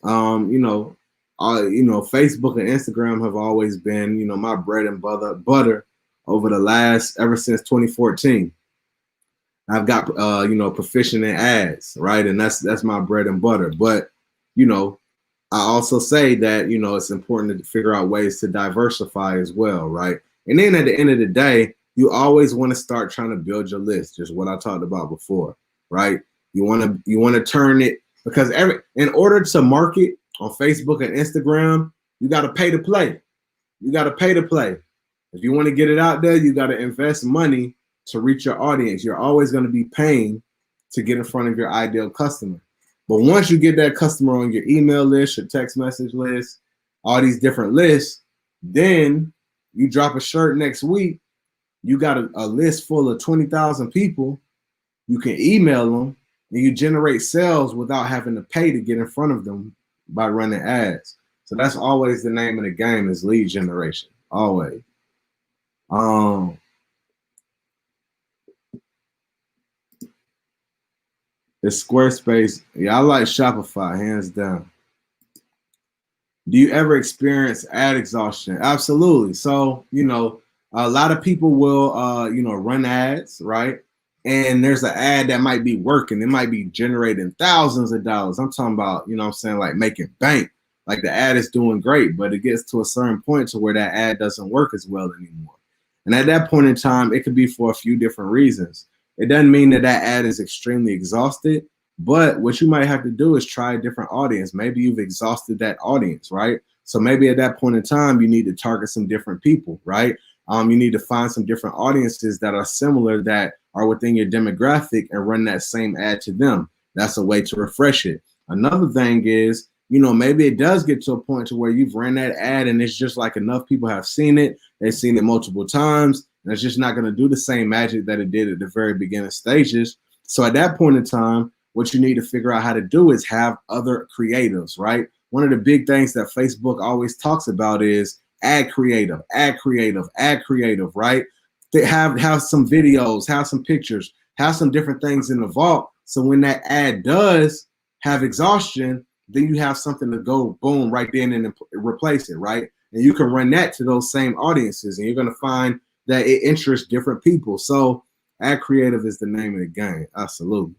Facebook and Instagram have always been, my bread and butter over the ever since 2014. I've got, proficient in ads, right? And that's my bread and butter. But, I also say that, it's important to figure out ways to diversify as well, right? And then at the end of the day, you always want to start trying to build your list, just what I talked about before, right? You want to turn it, because in order to market on Facebook and Instagram, you got to pay to play. You got to pay to play. If you want to get it out there, you got to invest money to reach your audience. You're always going to be paying to get in front of your ideal customer. But once you get that customer on your email list, your text message list, all these different lists, then you drop a shirt next week, you got a list full of 20,000 people. You can email them and you generate sales without having to pay to get in front of them by running ads. So that's always the name of the game, is lead generation, always. It's Squarespace. Yeah, I like Shopify, hands down. Do you ever experience ad exhaustion? Absolutely. So, a lot of people will, run ads, right? And there's an ad that might be working. It might be generating thousands of dollars. I'm talking about, like making bank. Like the ad is doing great, but it gets to a certain point to where that ad doesn't work as well anymore. And at that point in time, it could be for a few different reasons. It doesn't mean that ad is extremely exhausted, but what you might have to do is try a different audience. Maybe you've exhausted that audience, right? So maybe at that point in time, you need to target some different people, right? You need to find some different audiences that are similar, that are within your demographic, and run that same ad to them. That's a way to refresh it. Another thing is, maybe it does get to a point to where you've ran that ad and it's just like enough people have seen it. They've seen it multiple times, and it's just not going to do the same magic that it did at the very beginning stages. So at that point in time, what you need to figure out how to do is have other creatives, right? One of the big things that Facebook always talks about is ad creative, right? They have some videos, have some pictures, have some different things in the vault. So when that ad does have exhaustion, then you have something to go boom right then and replace it, right? And you can run that to those same audiences, and you're going to find that it interests different people. So ad creative is the name of the game. Absolutely.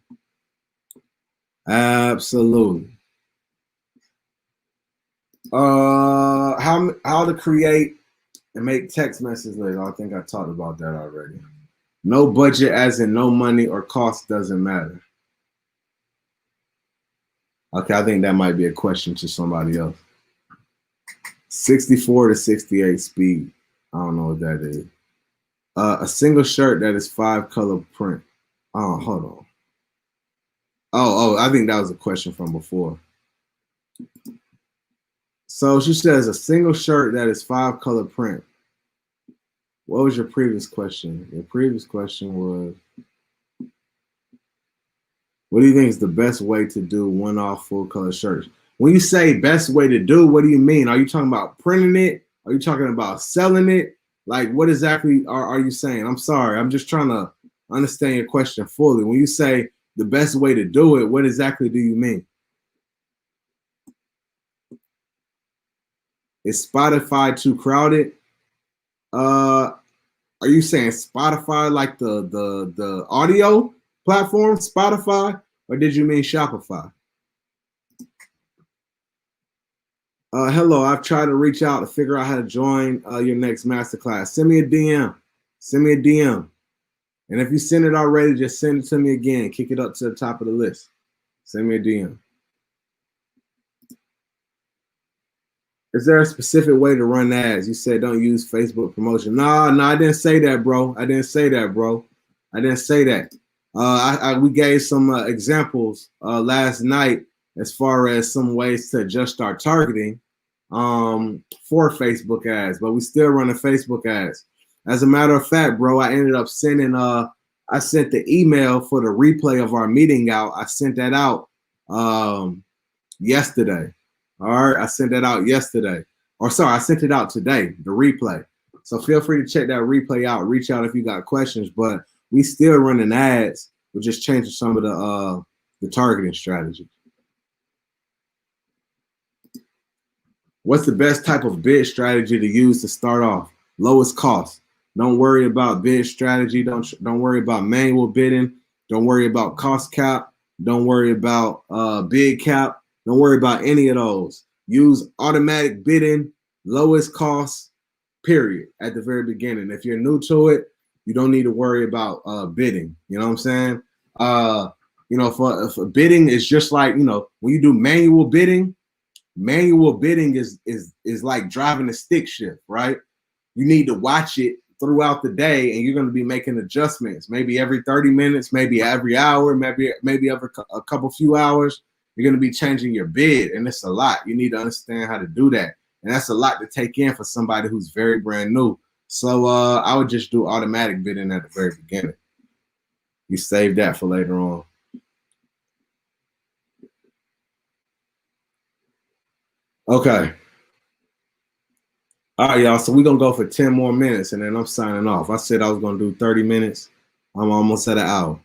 Absolutely. How to create and make text messages later. I think I talked about that already. No budget, as in no money or cost, doesn't matter. Okay, I think that might be a question to somebody else. 64 to 68 speed. I don't know what that is. A single shirt that is 5-color print. Oh, hold on. Oh, I think that was a question from before. So she says a single shirt that is 5-color print. What was your previous question? Your previous question was, what do you think is the best way to do one-off full-color shirts? When you say best way to do, what do you mean? Are you talking about printing it? Are you talking about selling it? Like, what exactly are you saying? I'm sorry. I'm just trying to understand your question fully. When you say the best way to do it, what exactly do you mean? Is Spotify too crowded? Are you saying Spotify like the audio platform, Spotify, or did you mean Shopify? Hello, I've tried to reach out to figure out how to join your next masterclass. Send me a DM. Send me a DM. And if you send it already, just send it to me again. Kick it up to the top of the list. Send me a DM. Is there a specific way to run ads? You said don't use Facebook promotion. No, I didn't say that, bro. I didn't say that. We gave some examples last night as far as some ways to adjust our targeting for Facebook ads, but we still run the Facebook ads. As a matter of fact, bro, I ended up sending I sent the email for the replay of our meeting out. I sent that out yesterday. All right, I sent that out yesterday. I sent it out today, the replay. So feel free to check that replay out. Reach out if you got questions. But We still running ads. We're just changing some of the targeting strategy. What's the best type of bid strategy to use to start off? Lowest cost. Don't worry about bid strategy. Don't worry about manual bidding. Don't worry about cost cap. Don't worry about bid cap. Don't worry about any of those. Use automatic bidding, lowest cost, period, at the very beginning. If you're new to it, you don't need to worry about bidding. You know what I'm saying? You know, for bidding is just like, you know, when you do manual bidding is like driving a stick shift, right? You need to watch it throughout the day, and you're going to be making adjustments, maybe every 30 minutes, maybe every hour, maybe every a couple few hours. You're going to be changing your bid, and it's a lot. You need to understand how to do that, and that's a lot to take in for somebody who's very brand new. So I would just do automatic bidding at the very beginning. You save that for later on. Okay. All right, y'all. So we're going to go for 10 more minutes, and then I'm signing off. I said I was going to do 30 minutes. I'm almost at an hour.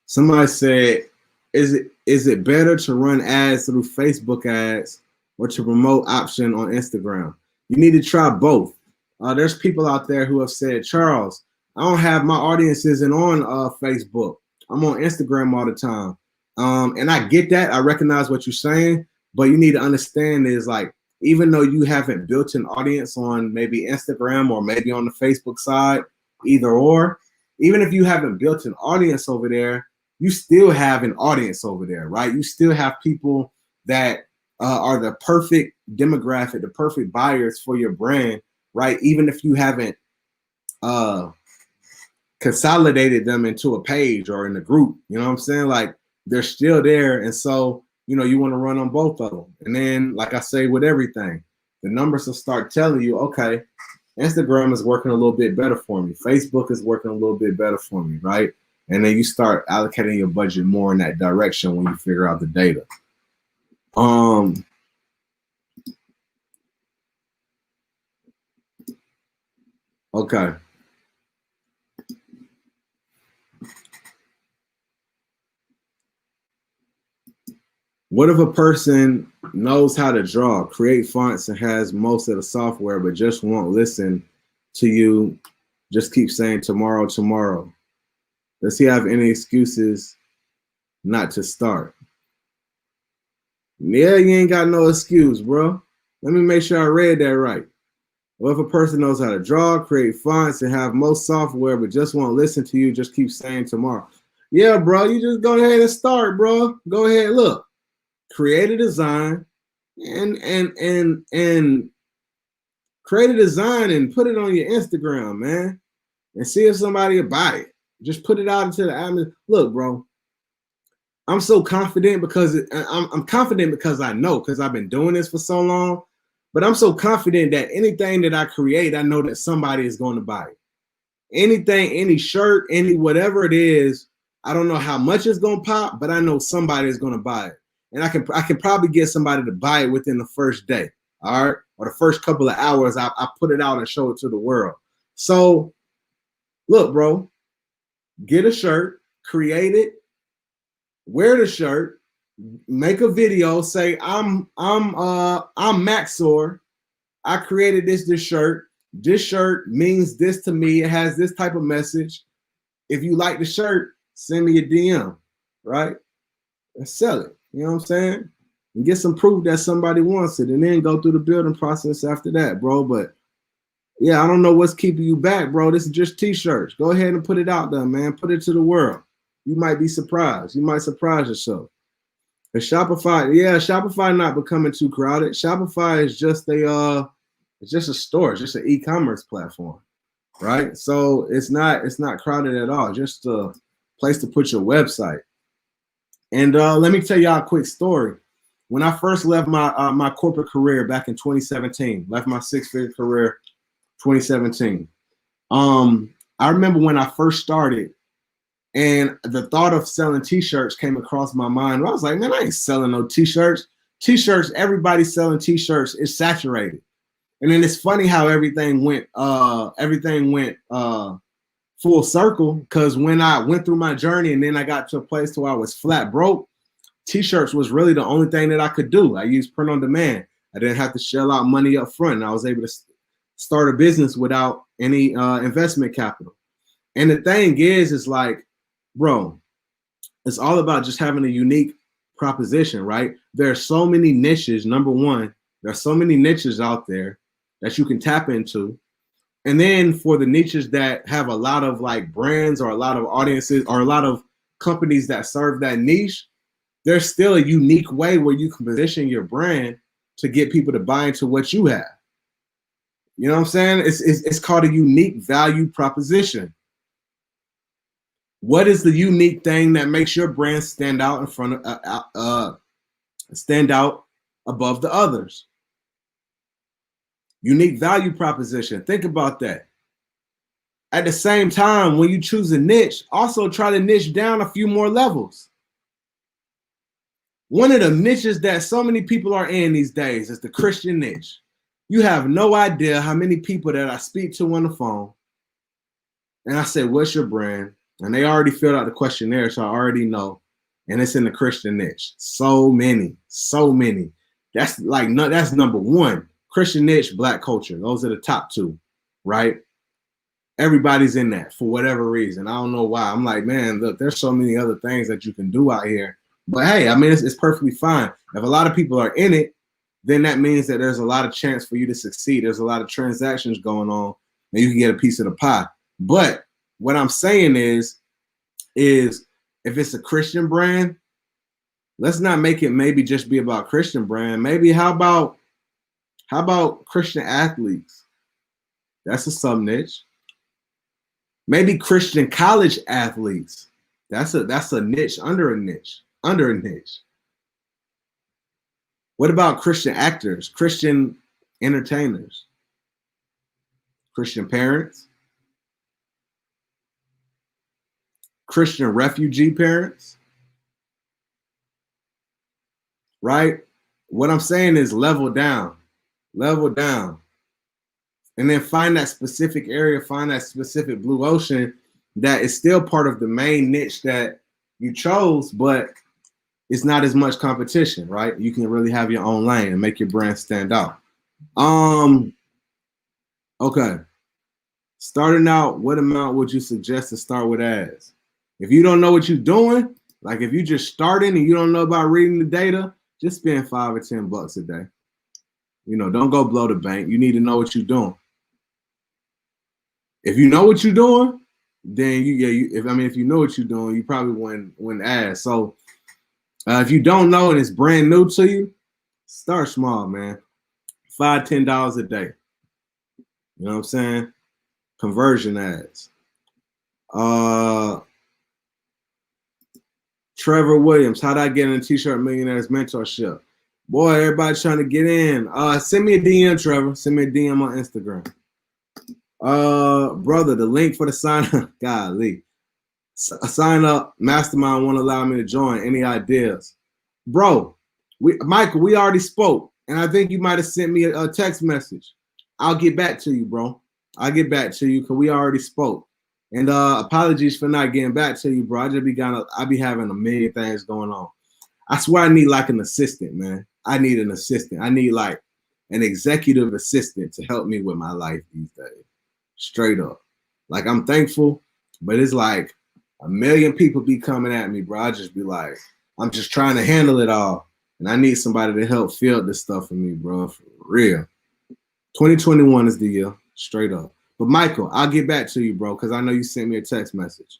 Somebody said, is it better to run ads through Facebook ads or to promote option on Instagram? You need to try both. There's people out there who have said, Charles, I don't have my audience isn't on Facebook. I'm on Instagram all the time. And I get that. I recognize what you're saying, but you need to understand is like, even though you haven't built an audience on maybe Instagram or maybe on the Facebook side, either or, even if you haven't built an audience over there, you still have an audience over there, right? You still have people that are the perfect demographic, the perfect buyers for your brand, right? Even if you haven't consolidated them into a page or in a group, you know what I'm saying? Like they're still there. And so, you know, you want to run on both of them. And then, like I say, with everything, the numbers will start telling you, okay, Instagram is working a little bit better for me. Facebook is working a little bit better for me, right? And then you start allocating your budget more in that direction when you figure out the data. Okay. What if a person knows how to draw, create fonts, and has most of the software, but just won't listen to you, just keep saying tomorrow, tomorrow? Does he have any excuses not to start? Yeah, you ain't got no excuse, bro. Let me make sure I read that right. What if a person knows how to draw, create fonts, and have most software, but just won't listen to you, just keep saying tomorrow? Yeah, bro, you just go ahead and start, bro. Go ahead, look. Create a design and create a design and put it on your Instagram, man, and see if somebody will buy it. Just put it out into the atmosphere. Look, bro, I'm so confident because I'm confident because I know, because I've been doing this for so long. But I'm so confident that anything that I create, I know that somebody is going to buy it. Anything, any shirt, any whatever it is, I don't know how much it's going to pop, but I know somebody is going to buy it. And I can probably get somebody to buy it within the first day, all right? Or the first couple of hours, I put it out and show it to the world. So look, bro, get a shirt, create it, wear the shirt, make a video, say I'm Maxor. I created this shirt. This shirt means this to me. It has this type of message. If you like the shirt, send me a DM, right? And sell it. You know what I'm saying? And get some proof that somebody wants it, and then go through the building process after that, bro. But yeah, I don't know what's keeping you back, bro. This is just T-shirts. Go ahead and put it out there, man. Put it to the world. You might be surprised. You might surprise yourself. And Shopify, yeah, Shopify not becoming too crowded. Shopify is just it's just a store. It's just an e-commerce platform, right? So it's not crowded at all. Just a place to put your website. And let me tell y'all a quick story. When I first left my corporate career back in 2017, left my six-figure career, 2017. I remember when I first started, And the thought of selling T-shirts came across my mind. I was like, man, I ain't selling no T-shirts. T-shirts, everybody's selling T-shirts. It's saturated. And then it's funny how everything went full circle, because when I went through my journey and then I got to a place where I was flat broke, T-shirts was really the only thing that I could do. I used print on demand. I didn't have to shell out money up front. And I was able to start a business without any investment capital. And the thing is like, bro, it's all about just having a unique proposition, right? There are so many niches. Number one, there are so many niches out there that you can tap into. And then for the niches that have a lot of like brands or a lot of audiences or a lot of companies that serve that niche, there's still a unique way where you can position your brand to get people to buy into what you have. You know what I'm saying? It's called a unique value proposition. What is the unique thing that makes your brand stand out in front of, stand out above the others? Unique value proposition. Think about that. At the same time, when you choose a niche, also try to niche down a few more levels. One of the niches that so many people are in these days is the Christian niche. You have no idea how many people that I speak to on the phone, and I say, what's your brand? And they already filled out the questionnaire, so I already know. And it's in the Christian niche. So many. That's like, that's number one. Christian niche, Black culture. Those are the top two, right? Everybody's in that for whatever reason. I don't know why. I'm like, man, look, there's so many other things that you can do out here. But hey, I mean, it's perfectly fine. If a lot of people are in it, then that means that there's a lot of chance for you to succeed. There's a lot of transactions going on, and you can get a piece of the pie. But what I'm saying is if it's a Christian brand, let's not make it maybe just be about Christian brand. Maybe how about Christian athletes? That's a sub niche. Maybe Christian college athletes. That's a niche under a niche. What about Christian actors, Christian entertainers, Christian parents, Christian refugee parents, right? What I'm saying is level down, and then find that specific area, find that specific blue ocean that is still part of the main niche that you chose, but it's not as much competition, right? You can really have your own lane and make your brand stand out. Okay. Starting out, what amount would you suggest to start with ads? If you don't know what you're doing, like if you're just starting and you don't know about reading the data, just spend $5 or $10 a day. You know, don't go blow the bank. You need to know what you're doing. If you know what you're doing, then if you know what you're doing, you probably win ads. So if you don't know and it's brand new to you, start small, man. $5, $10 a day. You know what I'm saying? Conversion ads. Trevor Williams, how did I get in T-Shirt Millionaires mentorship? Boy, everybody's trying to get in. Send me a DM, Trevor. Send me a DM on Instagram. Brother, the link for the sign up. Golly. Sign up. Mastermind won't allow me to join. Any ideas? Bro, Michael, we already spoke. And I think you might have sent me a text message. I'll get back to you, bro. I'll get back to you because we already spoke. And apologies for not getting back to you, bro. I be having a million things going on. I swear I need like an assistant, man. I need an assistant. I need like an executive assistant to help me with my life these days. Straight up. Like I'm thankful, but it's like a million people be coming at me, bro. I just be like, I'm just trying to handle it all. And I need somebody to help field this stuff for me, bro. For real. 2021 is the year. Straight up. But Michael, I'll get back to you, bro, because I know you sent me a text message.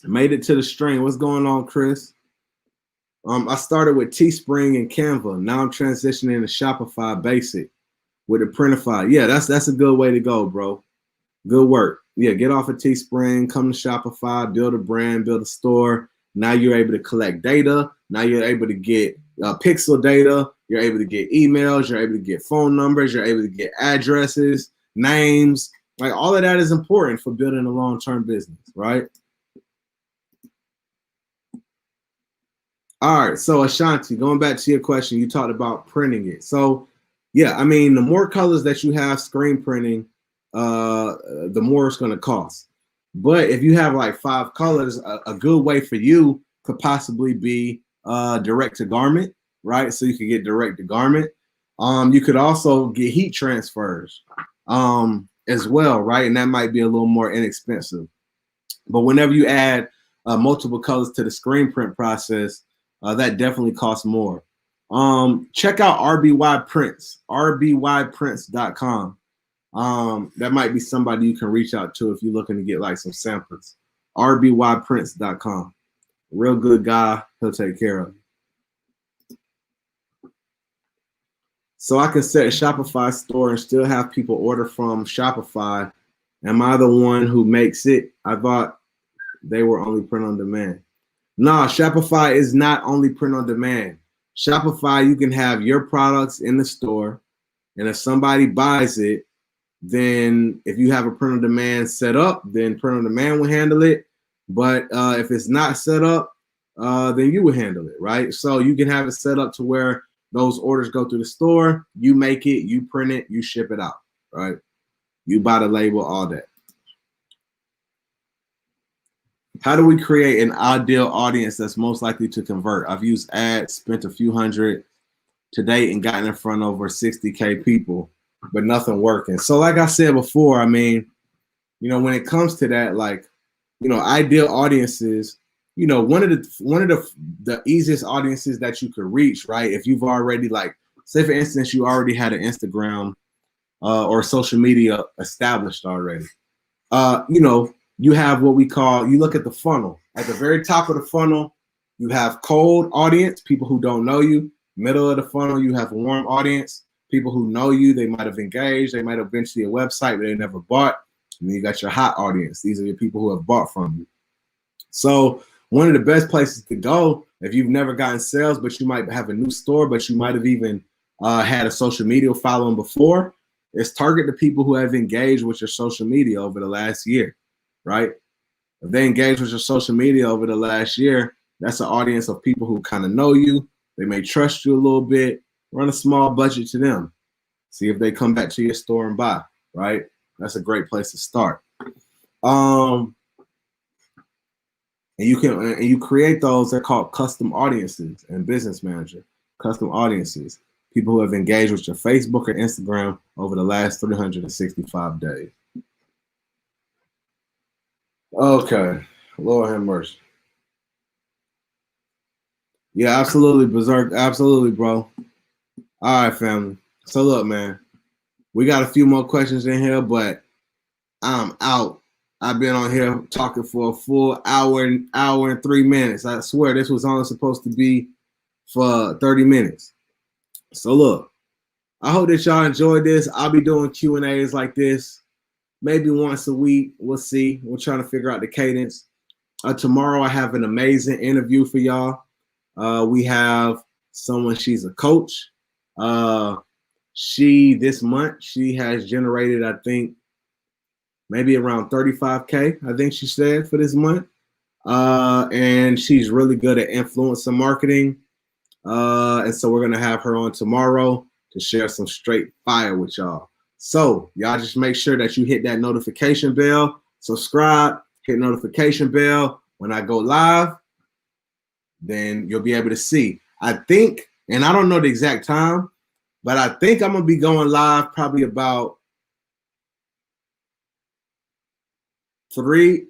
Made it to the string. What's going on, Chris? I started with Teespring and Canva. Now I'm transitioning to Shopify Basic with the Printify. Yeah, that's a good way to go, bro. Good work. Yeah, get off of Teespring, come to Shopify, build a brand, build a store. Now you're able to collect data. Now you're able to get pixel data. You're able to get emails. You're able to get phone numbers. You're able to get addresses, names, Like all of that is important for building a long-term business, right? All right, so Ashanti, going back to your question, you talked about printing it. So yeah, I mean, the more colors that you have screen printing, the more it's going to cost. But if you have like 5 colors, a good way for you could possibly be direct to garment, right? So you could get direct to garment. You could also get heat transfers as well, right? And that might be a little more inexpensive. But whenever you add multiple colors to the screen print process, that definitely costs more. Check out RBY Prints, rbYprints.com. That might be somebody you can reach out to if you're looking to get like some samples. rbYprints.com. Real good guy. He'll take care of you. So I can set a Shopify store and still have people order from Shopify. Am I the one who makes it? I thought they were only print on demand. No, Shopify is not only print on demand. Shopify, you can have your products in the store, and if somebody buys it, then if you have a print on demand set up, then print on demand will handle it. But if it's not set up, then you will handle it, right? So you can have it set up to where those orders go through the store, you make it, you print it, you ship it out, right? You buy the label, all that. How do we create an ideal audience that's most likely to convert? I've used ads, spent a few hundred to date and gotten in front of over 60K people, but nothing working. So like I said before, I mean, you know, when it comes to that, like, you know, ideal audiences, you know, one of the easiest audiences that you could reach, right? If you've already, like, say for instance, you already had an Instagram or social media established already, you know, you have what we call, you look at the funnel. At the very top of the funnel, you have cold audience, people who don't know you. Middle of the funnel, you have a warm audience, people who know you. They might have engaged. They might have been to your website, but they never bought. And then you got your hot audience. These are your people who have bought from you. So one of the best places to go, if you've never gotten sales, but you might have a new store, but you might have even had a social media following before, is target the people who have engaged with your social media over the last year. Right? If they engage with your social media over the last year, that's an audience of people who kind of know you. They may trust you a little bit. Run a small budget to them. See if they come back to your store and buy, right? That's a great place to start. And you create those, they're called custom audiences in Business Manager. Custom audiences. People who have engaged with your Facebook or Instagram over the last 365 days. Okay, Lord have mercy. Yeah, absolutely, Berserk. Absolutely, bro. All right, family. So look, man, we got a few more questions in here, but I'm out. I've been on here talking for a full hour and 3 minutes. I swear this was only supposed to be for 30 minutes. So look, I hope that y'all enjoyed this. I'll be doing Q&As like this. Maybe once a week. We'll see. We're trying to figure out the cadence. Tomorrow, I have an amazing interview for y'all. We have someone, she's a coach. This month, she has generated, I think, maybe around 35K, I think she said, for this month. And she's really good at influencer marketing. And so we're going to have her on tomorrow to share some straight fire with y'all. So y'all just make sure that you hit that notification bell, subscribe, hit notification bell. When I go live, then you'll be able to see. I think, and I don't know the exact time, but I think I'm going to be going live probably about 3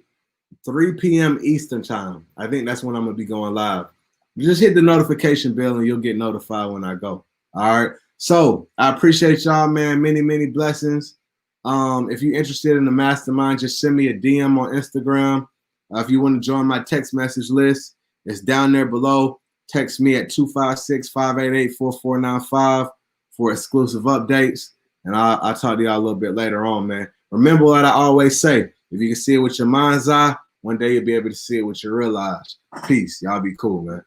p.m. Eastern time. I think that's when I'm going to be going live. You just hit the notification bell and you'll get notified when I go. All right. So I appreciate y'all, man. Many, many blessings. If you're interested in the mastermind, just send me a DM on Instagram. If you want to join my text message list, it's down there below. Text me at 256-588-4495 for exclusive updates. And I'll talk to y'all a little bit later on, man. Remember what I always say. If you can see it with your mind's eye, one day you'll be able to see it with your real eyes. Peace. Y'all be cool, man.